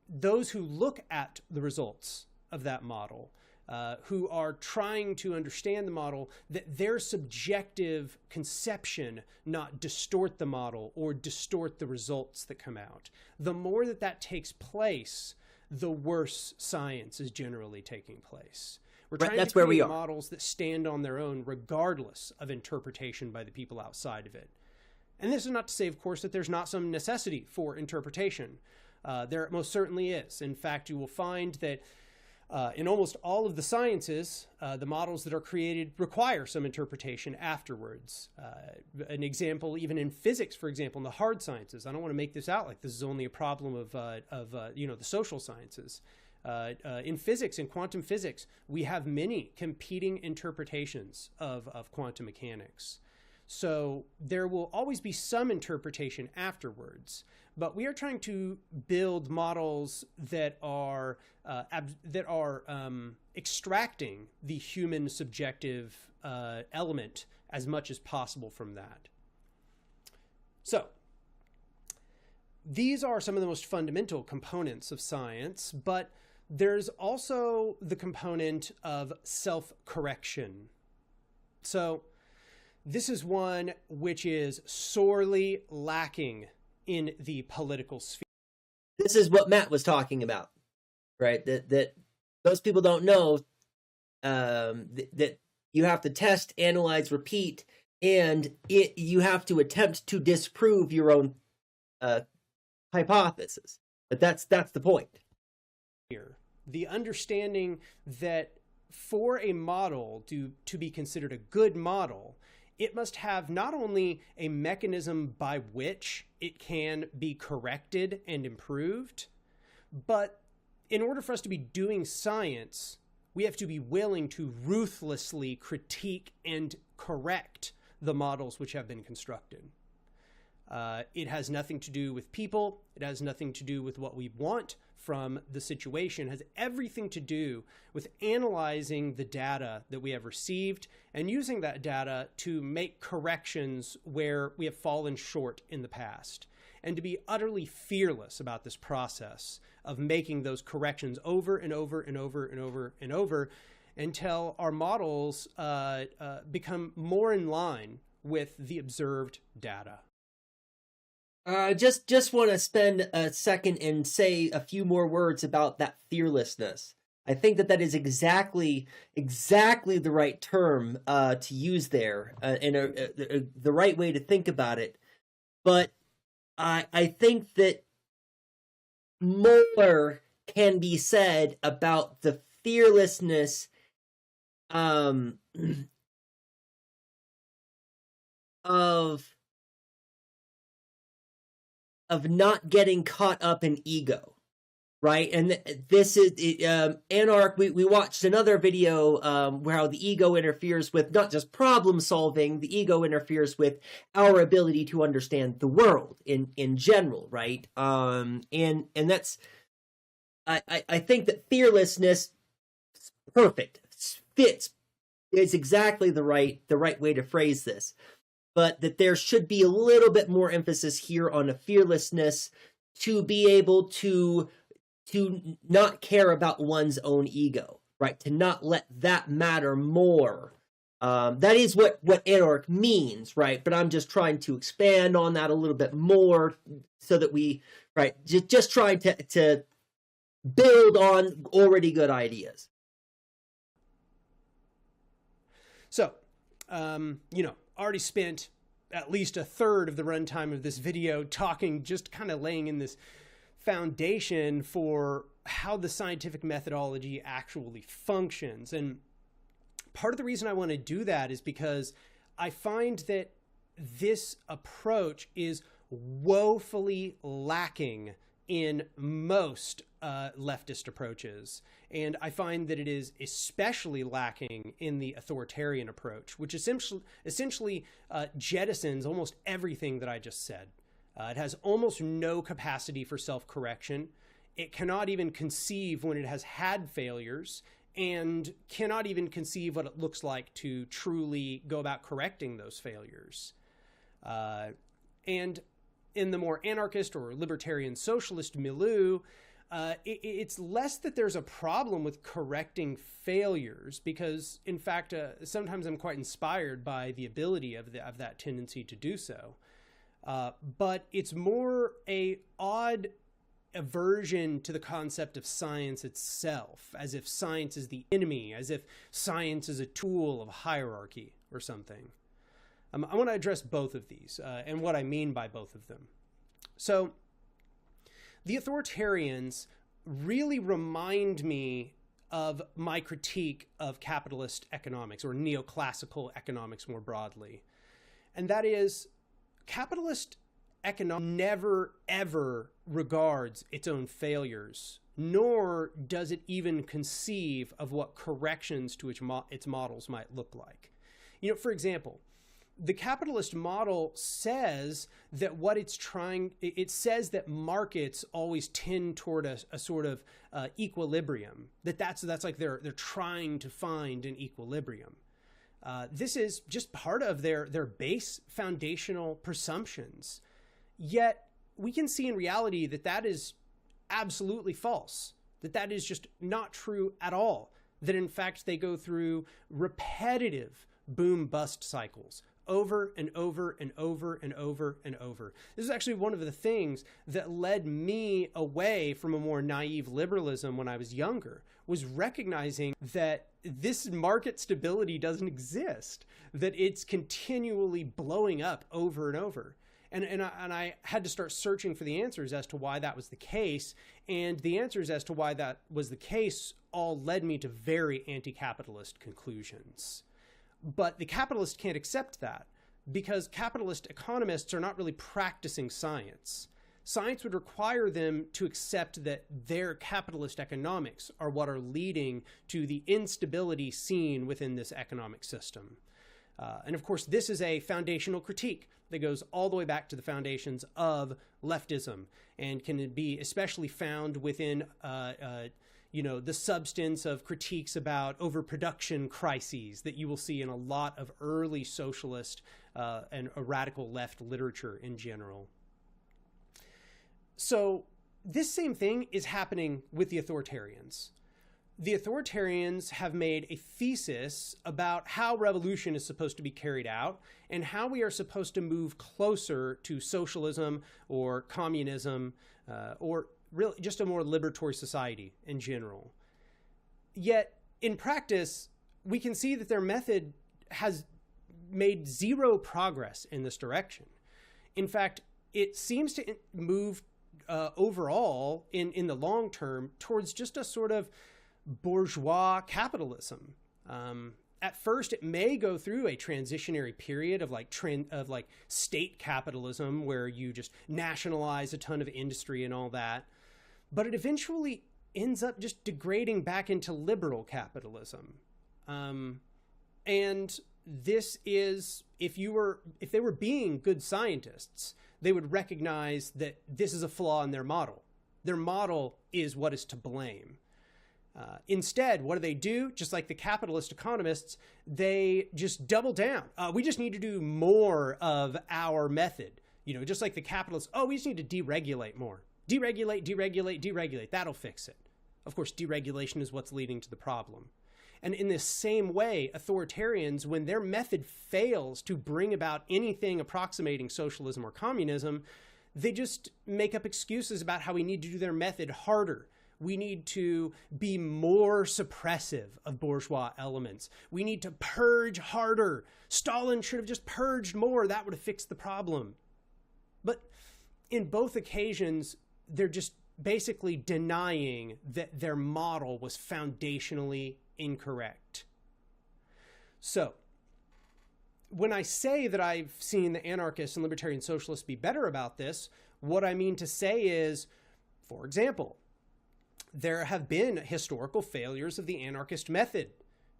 those who look at the results of that model, who are trying to understand the model, that their subjective conception not distort the model or distort the results that come out. The more that that takes place, the worse science is generally taking place. We're trying to create models that stand on their own regardless of interpretation by the people outside of it. And this is not to say, of course, that there's not some necessity for interpretation. There most certainly is. In fact, you will find that in almost all of the sciences, the models that are created require some interpretation afterwards. An example, even in physics, for example, in the hard sciences, I don't want to make this out like this is only a problem of the social sciences. In physics, in quantum physics, we have many competing interpretations of quantum mechanics. So there will always be some interpretation afterwards, but we are trying to build models that are extracting the human subjective element as much as possible from that. So these are some of the most fundamental components of science, but there's also the component of self-correction. So this is one which is sorely lacking in the political sphere. This is what Matt was talking about, right? That those people don't know that you have to test, analyze, repeat, and you have to attempt to disprove your own hypothesis. But that's the point. Here, the understanding that for a model to be considered a good model, it must have not only a mechanism by which it can be corrected and improved, but in order for us to be doing science, we have to be willing to ruthlessly critique and correct the models which have been constructed. It has nothing to do with people. It has nothing to do with what we want from the situation. It has everything to do with analyzing the data that we have received and using that data to make corrections where we have fallen short in the past, and to be utterly fearless about this process of making those corrections over and over and over and over and over until our models become more in line with the observed data. Just want to spend a second and say a few more words about that fearlessness. I think that is exactly the right term to use there, and the right way to think about it. But I think that more can be said about the fearlessness of not getting caught up in ego, right? And this is Anarch. We watched another video where how the ego interferes with not just problem solving. The ego interferes with our ability to understand the world in general, right? And that's I think that fearlessness is perfect, fits, is exactly the right way to phrase this. But that there should be a little bit more emphasis here on a fearlessness to be able to not care about one's own ego, right? To not let that matter more. That is what Anarch means, right? But I'm just trying to expand on that a little bit more so that we, right, just trying to build on already good ideas. So, already spent at least a third of the runtime of this video talking, just kind of laying in this foundation for how the scientific methodology actually functions. And part of the reason I want to do that is because I find that this approach is woefully lacking in most leftist approaches. And I find that it is especially lacking in the authoritarian approach, which essentially jettisons almost everything that I just said. It has almost no capacity for self-correction. It cannot even conceive when it has had failures, and cannot even conceive what it looks like to truly go about correcting those failures. And in the more anarchist or libertarian socialist milieu, it's less that there's a problem with correcting failures, because in fact, sometimes I'm quite inspired by the ability of that tendency to do so. But it's more a odd aversion to the concept of science itself, as if science is the enemy, as if science is a tool of hierarchy or something. I want to address both of these and what I mean by both of them. So the authoritarians really remind me of my critique of capitalist economics, or neoclassical economics more broadly. And that is, capitalist economics never, ever regards its own failures, nor does it even conceive of what corrections to its models might look like. You know, for example, the capitalist model says that it says that markets always tend toward a sort of equilibrium, that's like they're trying to find an equilibrium. This is just part of their base foundational presumptions. Yet we can see in reality that is absolutely false, that is just not true at all, that in fact they go through repetitive boom-bust cycles over and over and over and over and over. This is actually one of the things that led me away from a more naive liberalism when I was younger, was recognizing that this market stability doesn't exist, that it's continually blowing up over and over. And I had to start searching for the answers as to why that was the case. And the answers as to why that was the case all led me to very anti-capitalist conclusions. But the capitalists can't accept that, because capitalist economists are not really practicing science. Science would require them to accept that their capitalist economics are what are leading to the instability seen within this economic system. And of course, this is a foundational critique that goes all the way back to the foundations of leftism, and can be especially found within the substance of critiques about overproduction crises that you will see in a lot of early socialist and radical left literature in general. So this same thing is happening with the authoritarians. The authoritarians have made a thesis about how revolution is supposed to be carried out and how we are supposed to move closer to socialism or communism or really just a more liberatory society in general. Yet in practice, we can see that their method has made zero progress in this direction. In fact, it seems to move overall in the long term towards just a sort of bourgeois capitalism. At first, it may go through a transitionary period of like state capitalism, where you just nationalize a ton of industry and all that, but it eventually ends up just degrading back into liberal capitalism. And this is, if they were being good scientists, they would recognize that this is a flaw in their model. Their model is what is to blame. Instead, what do? Just like the capitalist economists, they just double down. We just need to do more of our method. Just like the capitalists, we just need to deregulate more. Deregulate. That'll fix it. Of course, deregulation is what's leading to the problem. And in this same way, authoritarians, when their method fails to bring about anything approximating socialism or communism, they just make up excuses about how we need to do their method harder. We need to be more suppressive of bourgeois elements. We need to purge harder. Stalin should have just purged more. That would have fixed the problem. But in both occasions, they're just basically denying that their model was foundationally incorrect. So, when I say that I've seen the anarchists and libertarian socialists be better about this, what I mean to say is, for example, there have been historical failures of the anarchist method.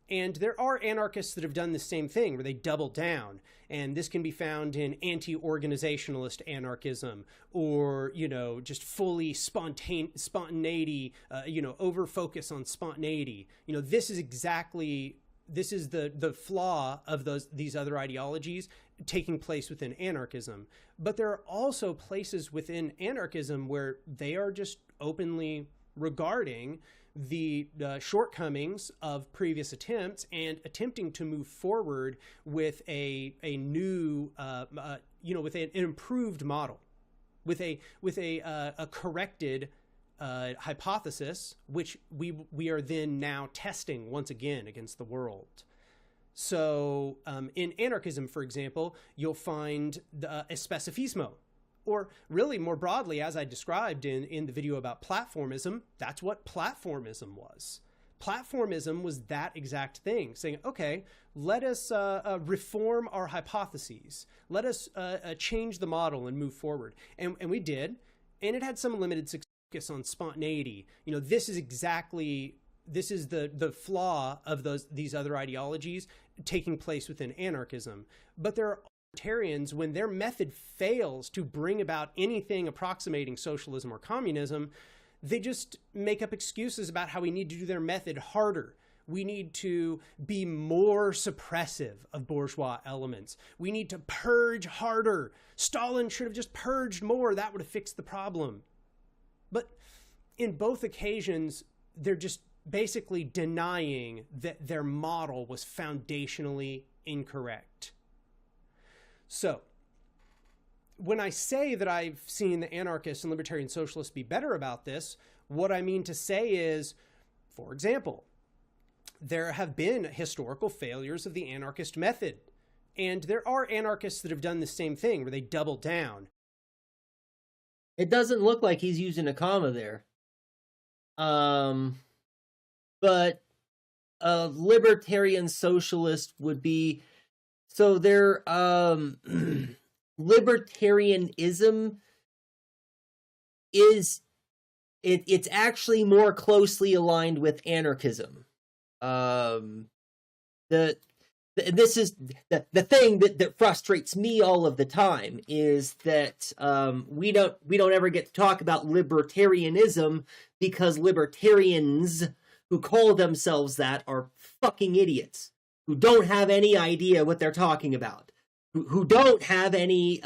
And there are anarchists that have done the same thing, where they double down. And this can be found in anti-organizationalist anarchism, or, just fully spontaneity, over-focus on spontaneity. This is the flaw of these other ideologies taking place within anarchism. But there are also places within anarchism where they are just openly regarding the shortcomings of previous attempts and attempting to move forward with a new, with an improved model, with a corrected hypothesis, which we are then now testing once again against the world. So in anarchism, for example, you'll find a specificismo, or really more broadly, as I described in the video about platformism, that's what platformism was. Platformism was that exact thing, saying, okay, let us reform our hypotheses. Let us change the model and move forward. And we did, and it had some limited success on spontaneity. This is the flaw of these other ideologies taking place within anarchism. But there are libertarians, when their method fails to bring about anything approximating socialism or communism, they just make up excuses about how we need to do their method harder. We need to be more suppressive of bourgeois elements. We need to purge harder. Stalin should have just purged more. That would have fixed the problem. But in both occasions, they're just basically denying that their model was foundationally incorrect. So, when I say that I've seen the anarchists and libertarian socialists be better about this, what I mean to say is, for example, there have been historical failures of the anarchist method. And there are anarchists that have done the same thing, where they double down. It doesn't look like he's using a comma there. But a libertarian socialist would be... So their libertarianism it's actually more closely aligned with anarchism. This is the thing that frustrates me all of the time, is that we don't ever get to talk about libertarianism, because libertarians who call themselves that are fucking idiots, who don't have any idea what they're talking about, who don't have any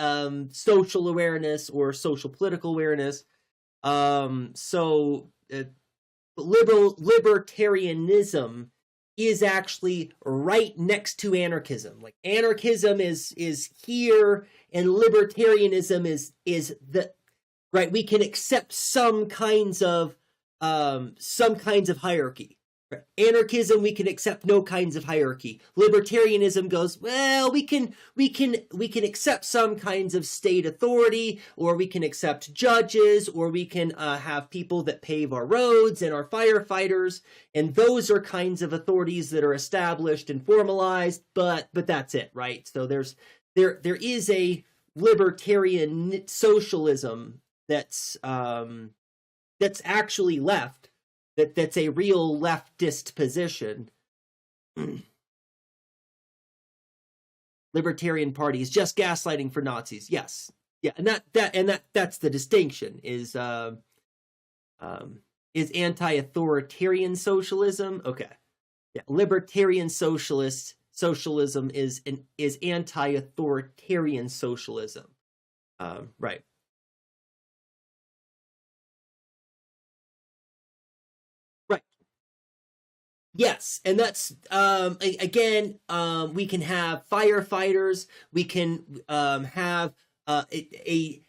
social awareness or social political awareness. Libertarianism is actually right next to anarchism. Like, anarchism is here, and libertarianism is the right. We can accept some kinds of hierarchy. Right. Anarchism, we can accept no kinds of hierarchy. Libertarianism goes, well, we can accept some kinds of state authority, or we can accept judges, or we can have people that pave our roads and our firefighters, and those are kinds of authorities that are established and formalized. But that's it, right? So there is a libertarian socialism that's actually left. That's a real leftist position. Libertarian Party is just gaslighting for Nazis. Yes, yeah, and that's the distinction. Is anti-authoritarian socialism? Okay, yeah, libertarian socialism is anti-authoritarian socialism. Right. Yes, and that's again. We can have firefighters. We can have a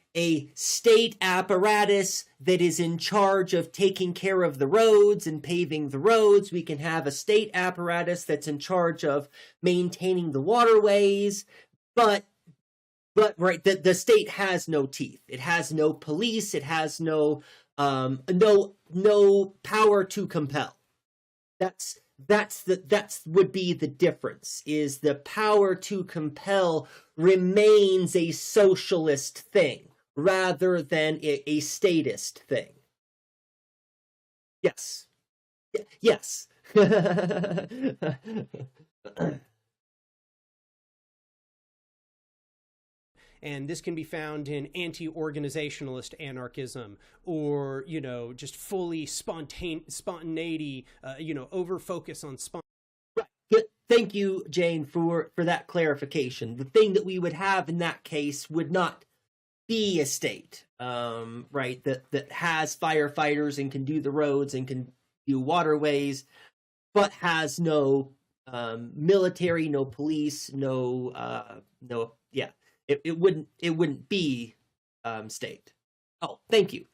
state apparatus that is in charge of taking care of the roads and paving the roads. We can have a state apparatus that's in charge of maintaining the waterways. But right, the state has no teeth. It has no police. It has no power to compel. That's would be the difference, is the power to compel remains a socialist thing rather than a statist thing. Yes. Yes. And this can be found in anti-organizationalist anarchism, or, you know, just fully spontaneity, you know, over focus on spontaneity. Right. Good. Thank you, Jane, for that clarification. The thing that we would have in that case would not be a state, right? That has firefighters and can do the roads and can do waterways, but has no military, no police, no. Yeah, it wouldn't be state. Oh, thank you.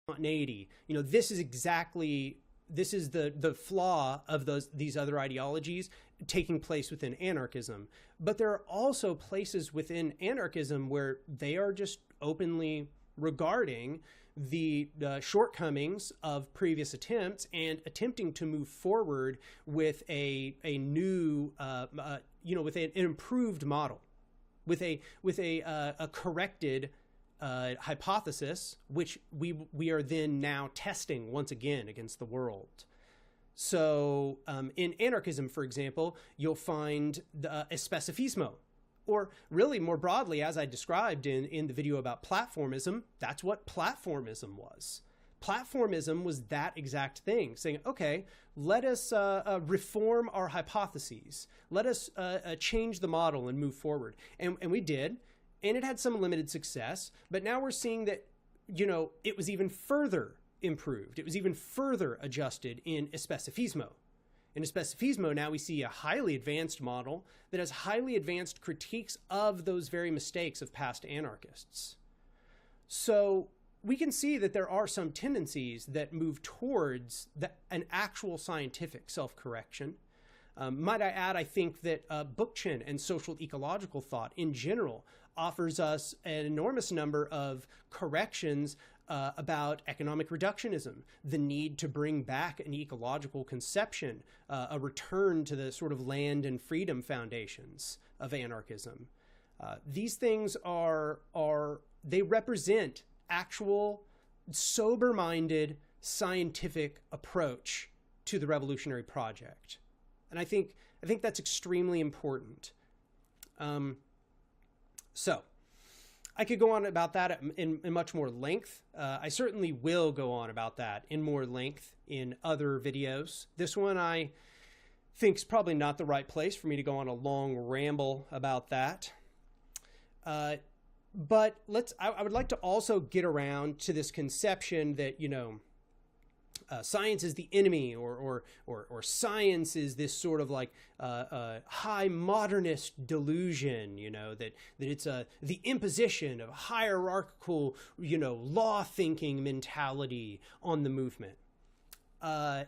Spontaneity. You know, this is the flaw of these other ideologies taking place within anarchism. But there are also places within anarchism where they are just openly regarding the shortcomings of previous attempts and attempting to move forward with a new, you know, with an improved model, with a corrected hypothesis, which we are then now testing once again against the world. So in anarchism, for example, you'll find the especificismo, or really more broadly, as I described in the video about platformism, that's what platformism was. Platformism was that exact thing, saying, okay, let us reform our hypotheses. Let us change the model and move forward. And we did. And it had some limited success, but now we're seeing that, you know, it was even further improved. It was even further adjusted in especificismo. In especificismo, now we see a highly advanced model that has highly advanced critiques of those very mistakes of past anarchists. So we can see that there are some tendencies that move towards an actual scientific self-correction. Might I add, I think that Bookchin and social ecological thought in general offers us an enormous number of corrections about economic reductionism, the need to bring back an ecological conception, a return to the sort of land and freedom foundations of anarchism. These things they represent actual sober-minded scientific approach to the revolutionary project. And I think that's extremely important. So I could go on about that in much more length. I certainly will go on about that in more length in other videos. This one I think is probably not the right place for me to go on a long ramble about that. But I would like to also get around to this conception that, you know, science is the enemy, or science is this sort of like high modernist delusion, you know, that it's the imposition of hierarchical, you know, law thinking mentality on the movement. I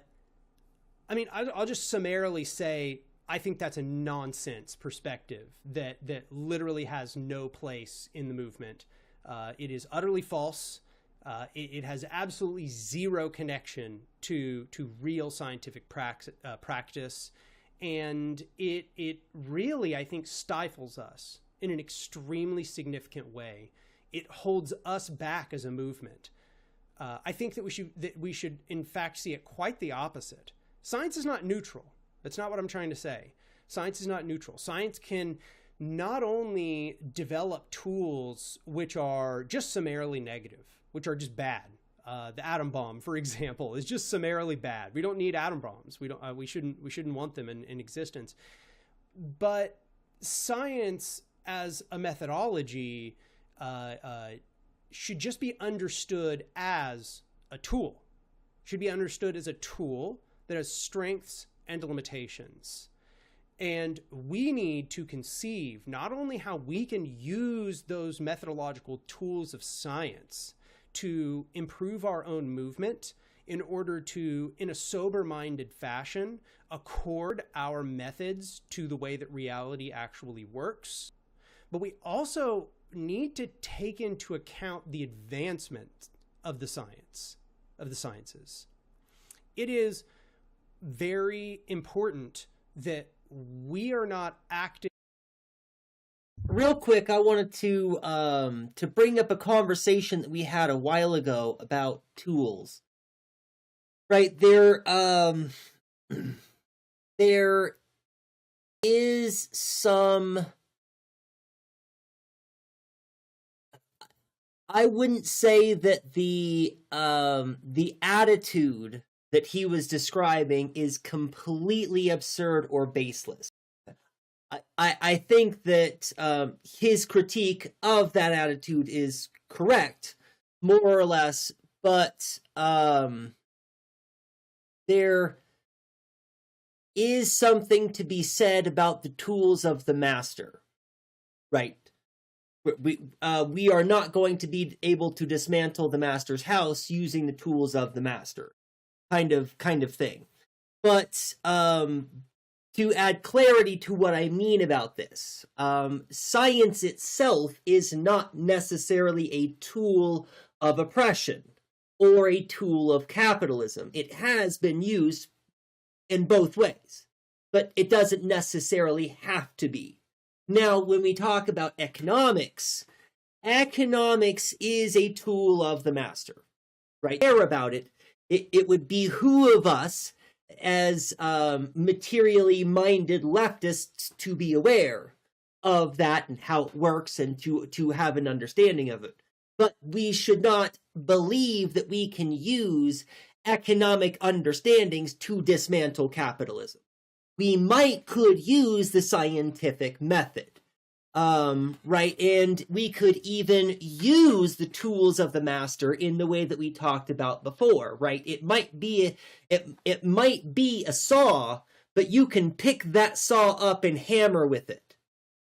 mean, I'll just summarily say I think that's a nonsense perspective that literally has no place in the movement. It is utterly false. It has absolutely zero connection to real scientific practice, and it really, I think, stifles us in an extremely significant way. It holds us back as a movement. I think that we should in fact see it quite the opposite. Science is not neutral. That's not what I'm trying to say. Science is not neutral. Science can not only develop tools which are just summarily negative, which are just bad. The atom bomb, for example, is just summarily bad. We don't need atom bombs. We shouldn't want them in existence. But science as a methodology should just be understood as a tool. Should be understood as a tool that has strengths and limitations. And we need to conceive not only how we can use those methodological tools of science to improve our own movement in order to, in a sober-minded fashion, accord our methods to the way that reality actually works, but we also need to take into account the advancement of the sciences. It is very important that we are not acting real quick, I wanted to bring up a conversation that we had a while ago about tools. Right there, there is some. I wouldn't say that the attitude that he was describing is completely absurd or baseless. I think that his critique of that attitude is correct, more or less, but there is something to be said about the tools of the master, right? We are not going to be able to dismantle the master's house using the tools of the master, kind of thing. But to add clarity to what I mean about this, science itself is not necessarily a tool of oppression or a tool of capitalism. It has been used in both ways, but it doesn't necessarily have to be. Now, when we talk about economics, economics is a tool of the master, right? Care about it. It would behoove us as materially minded leftists to be aware of that and how it works and to have an understanding of it. But we should not believe that we can use economic understandings to dismantle capitalism. We could use the scientific method, right? And we could even use the tools of the master in the way that we talked about before, right? It might be a saw, but you can pick that saw up and hammer with it,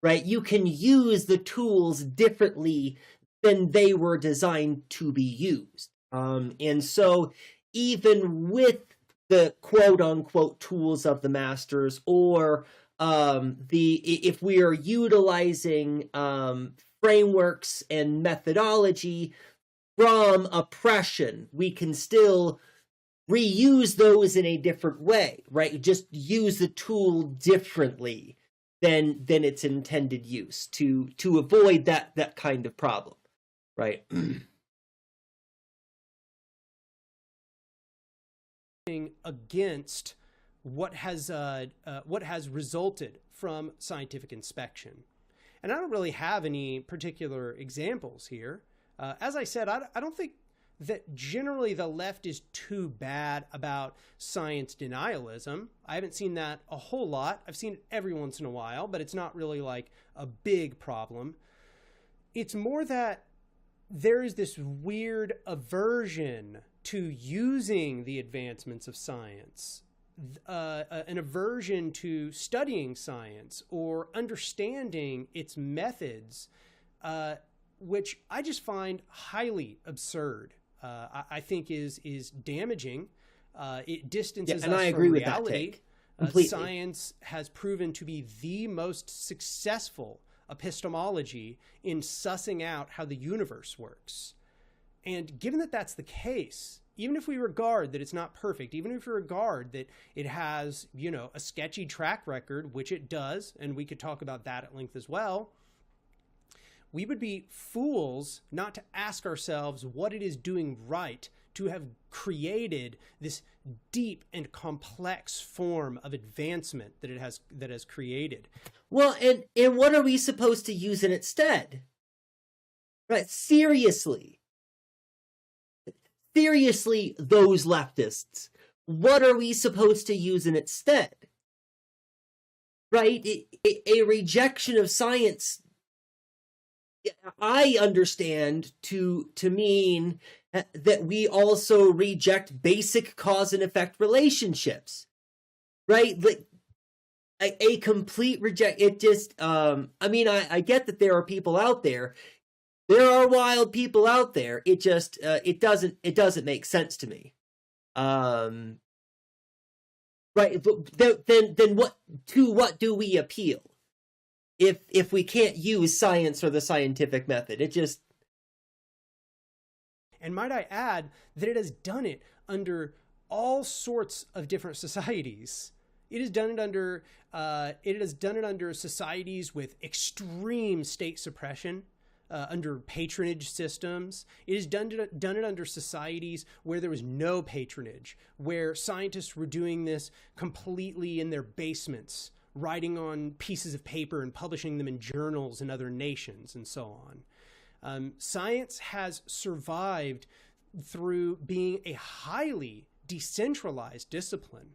right? You can use the tools differently than they were designed to be used. And so even with the quote-unquote tools of the masters, or if we are utilizing frameworks and methodology from oppression, we can still reuse those in a different way, right? Just use the tool differently than its intended use to avoid that kind of problem, right? Against what has resulted from scientific inspection. And I don't really have any particular examples here. As I said, I don't think that generally the left is too bad about science denialism. I haven't seen that a whole lot. I've seen it every once in a while, but it's not really like a big problem. It's more that there is this weird aversion to using the advancements of science, an aversion to studying science or understanding its methods, which I just find highly absurd. I think is damaging. It distances us I from agree reality. With that take. Completely. Science has proven to be the most successful epistemology in sussing out how the universe works. And given that that's the case, even if we regard that it's not perfect, even if we regard that it has, a sketchy track record, which it does, and we could talk about that at length as well, we would be fools not to ask ourselves what it is doing right to have created this deep and complex form of advancement that it has created. Well, and what are we supposed to use in its stead? Right, seriously, those leftists, what are we supposed to use in its stead? Right, a rejection of science, I understand to mean that we also reject basic cause and effect relationships, right? Like a complete reject. It just, I get that there are people out there. There are wild people out there. It just, it doesn't make sense to me. Right? But then what do we appeal? If we can't use science or the scientific method, it just. And might I add that it has done it under all sorts of different societies. It has done it under societies with extreme state suppression, under patronage systems. It has done it under societies where there was no patronage, where scientists were doing this completely in their basements, writing on pieces of paper and publishing them in journals in other nations, and so on. Science has survived through being a highly decentralized discipline,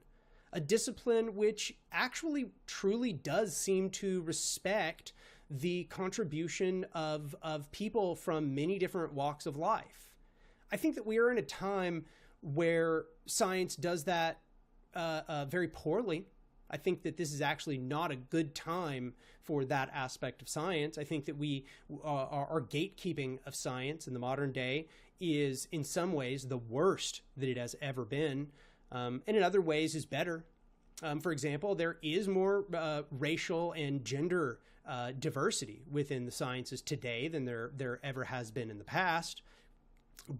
a discipline which actually truly does seem to respect the contribution of people from many different walks of life. I think that we are in a time where science does that very poorly. I think that this is actually not a good time for that aspect of science. I think that our gatekeeping of science in the modern day is in some ways the worst that it has ever been, and in other ways is better. For example, there is more racial and gender diversity within the sciences today than there ever has been in the past.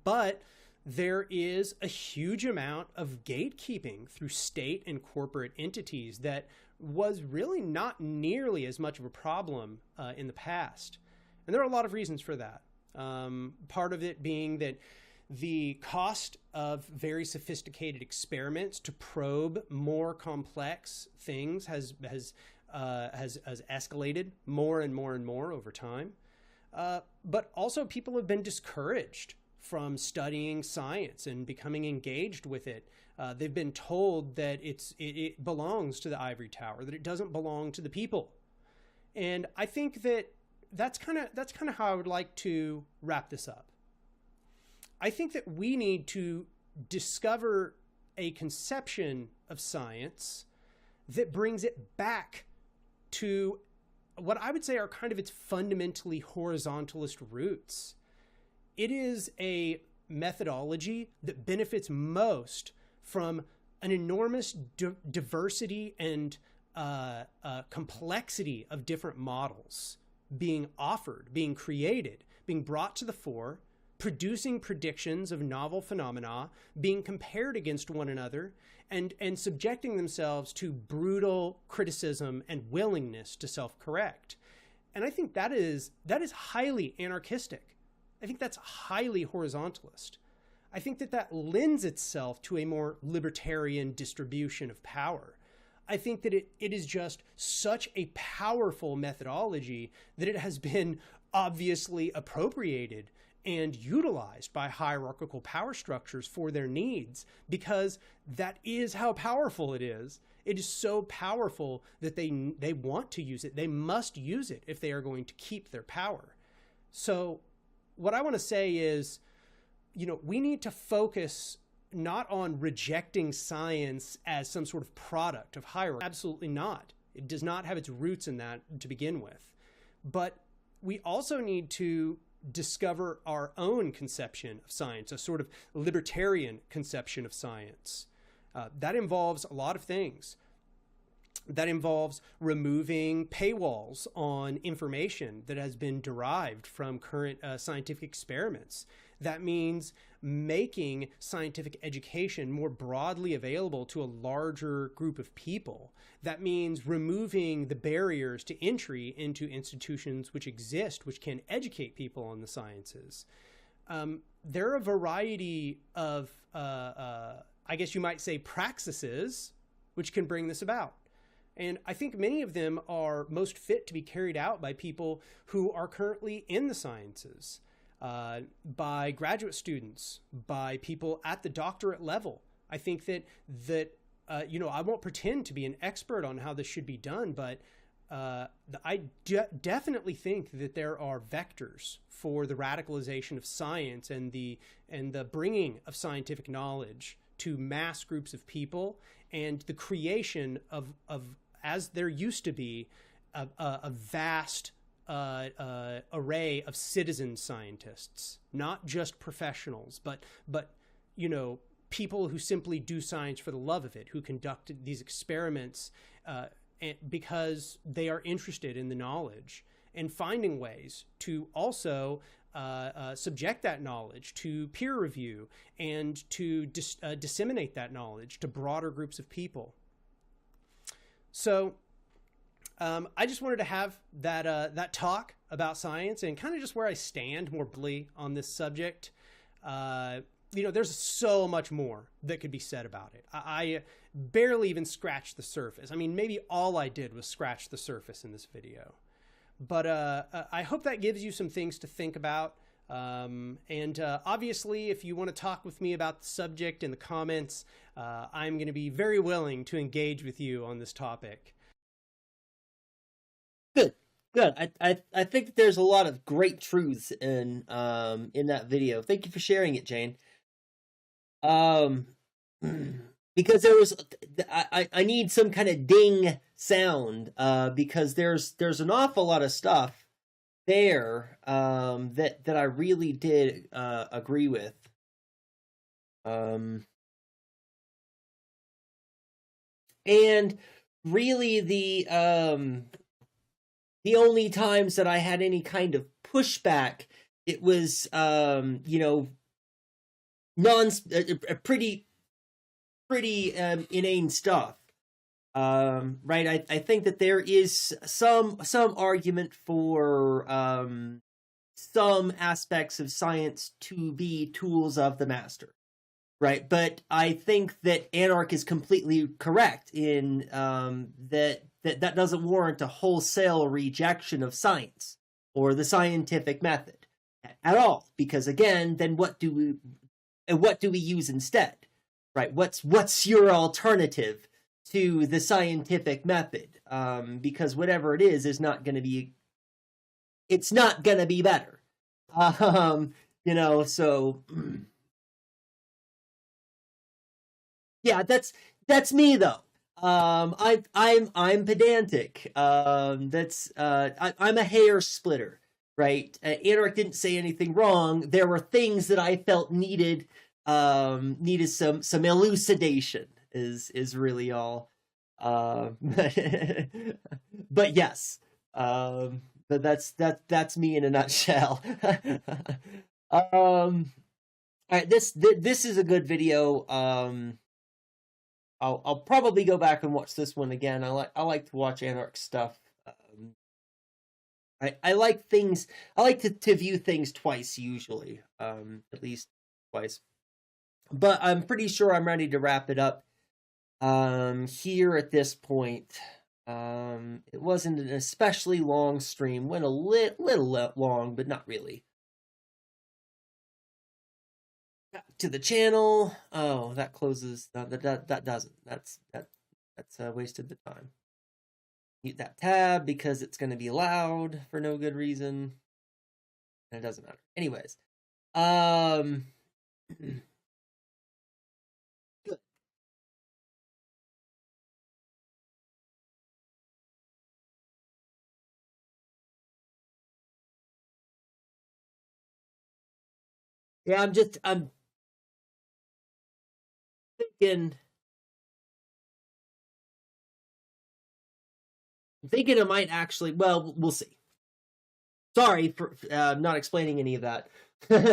But there is a huge amount of gatekeeping through state and corporate entities that was really not nearly as much of a problem in the past. And there are a lot of reasons for that. Part of it being that the cost of very sophisticated experiments to probe more complex things has escalated more and more and more over time. But also people have been discouraged from studying science and becoming engaged with it. They've been told that it belongs to the ivory tower, that it doesn't belong to the people. And I think that's kind of how I would like to wrap this up. I think that we need to discover a conception of science that brings it back to what I would say are kind of its fundamentally horizontalist roots. It is a methodology that benefits most from an enormous diversity and complexity of different models being offered, being created, being brought to the fore, producing predictions of novel phenomena, being compared against one another, and subjecting themselves to brutal criticism and willingness to self-correct. And I think that is highly anarchistic. I think that's highly horizontalist. I think that lends itself to a more libertarian distribution of power. I think that it is just such a powerful methodology that it has been obviously appropriated and utilized by hierarchical power structures for their needs, because that is how powerful it is. It is so powerful that they want to use it. They must use it if they are going to keep their power. So what I want to say is, we need to focus not on rejecting science as some sort of product of hierarchy. Absolutely not. It does not have its roots in that to begin with. But we also need to discover our own conception of science, a sort of libertarian conception of science. That involves a lot of things. That involves removing paywalls on information that has been derived from current scientific experiments. That means making scientific education more broadly available to a larger group of people. That means removing the barriers to entry into institutions which exist, which can educate people on the sciences. There are a variety of, I guess you might say, praxises which can bring this about. And I think many of them are most fit to be carried out by people who are currently in the sciences, by graduate students, by people at the doctorate level. I think that I won't pretend to be an expert on how this should be done, but I definitely think that there are vectors for the radicalization of science and the bringing of scientific knowledge to mass groups of people, and the creation of as there used to be, a vast array of citizen scientists, not just professionals, but people who simply do science for the love of it, who conduct these experiments because they are interested in the knowledge, and finding ways to also subject that knowledge to peer review and to disseminate that knowledge to broader groups of people. So I just wanted to have that talk about science and kind of just where I stand more broadly on this subject. There's so much more that could be said about it. I barely even scratched the surface. I mean, maybe all I did was scratch the surface in this video. But I hope that gives you some things to think about. And obviously, if you want to talk with me about the subject in the comments, I'm going to be very willing to engage with you on this topic. Good. I think that there's a lot of great truths in that video. Thank you for sharing it, Jane. Because there was, I need some kind of ding sound, because there's an awful lot of stuff there, that I really did agree with. And really the only times that I had any kind of pushback, it was pretty inane stuff. Right? I think that there is some argument for some aspects of science to be tools of the master, right? But I think that Anarch is completely correct in that doesn't warrant a wholesale rejection of science or the scientific method at all. Because again, then what do we use instead, right? What's your alternative to the scientific method? Because whatever it is not going to be. It's not going to be better. So yeah, that's me though. I'm pedantic. I'm a hair splitter, right? Anarch didn't say anything wrong. There were things that I felt needed some elucidation. Is really all. But yes. But that's me in a nutshell. All right, this is a good video. I'll probably go back and watch this one again. I like to watch Anarch stuff. I like things. I like to view things twice usually, at least twice. But I'm pretty sure I'm ready to wrap it up here at this point. It wasn't an especially long stream. Went a little long, but not really. Back to the channel. Oh, that closes. That doesn't. That's wasted the time. Mute that tab because it's going to be loud for no good reason. And it doesn't matter. Anyways, good. Yeah, I'm thinking it might actually. Well, we'll see. Sorry for not explaining any of that. What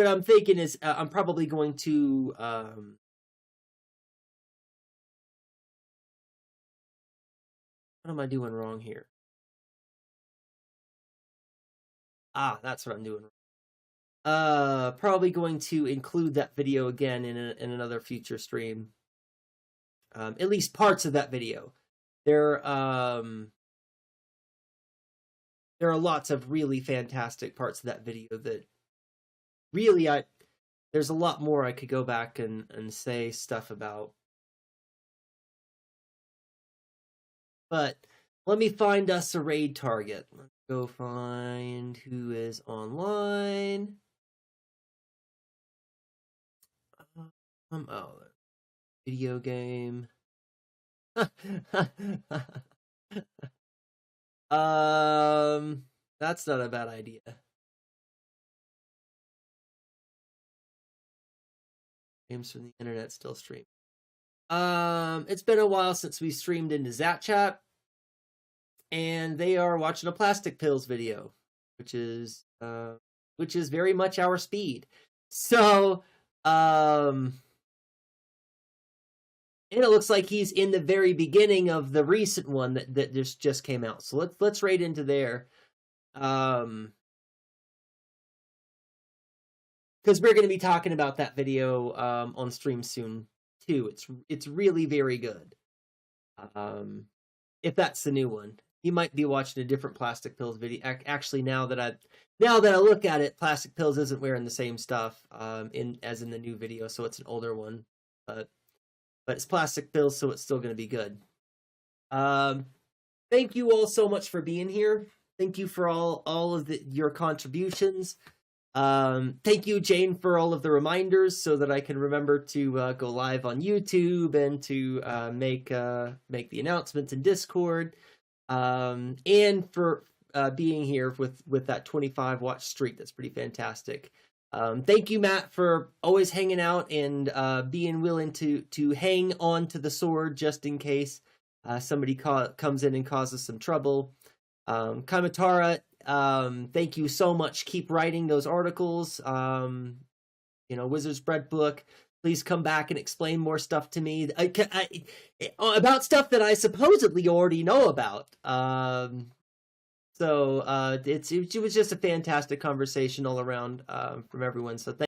I'm thinking is I'm probably going to what am I doing wrong here? That's what I'm doing. Probably going to include that video again in another future stream. At least parts of that video. There are lots of really fantastic parts of that video that really there's a lot more I could go back and say stuff about. But let me find us a raid target. Let's go find who is online. Video game. That's not a bad idea. Games from the internet still stream. It's been a while since we streamed into ZapChat, and they are watching a Plastic Pills video, which is very much our speed. So And it looks like he's in the very beginning of the recent one that just came out. So let's right into there. Because we're going to be talking about that video on stream soon too. It's really very good. If that's the new one, you might be watching a different Plastic Pills video. Actually, now that I look at it, Plastic Pills isn't wearing the same stuff as in the new video, so it's an older one. But it's Plastic Pills, so it's still going to be good. Thank you all so much for being here. Thank you for all of your contributions. Thank you, Jane, for all of the reminders so that I can remember to go live on YouTube and to make the announcements in Discord. And for being here with that 25 watch streak. That's pretty fantastic. Thank you, Matt, for always hanging out and being willing to hang on to the sword just in case somebody comes in and causes some trouble. Kamatara, thank you so much. Keep writing those articles. Wizard's Bread Book. Please come back and explain more stuff to me about stuff that I supposedly already know about. So it was just a fantastic conversation all around from everyone. So thank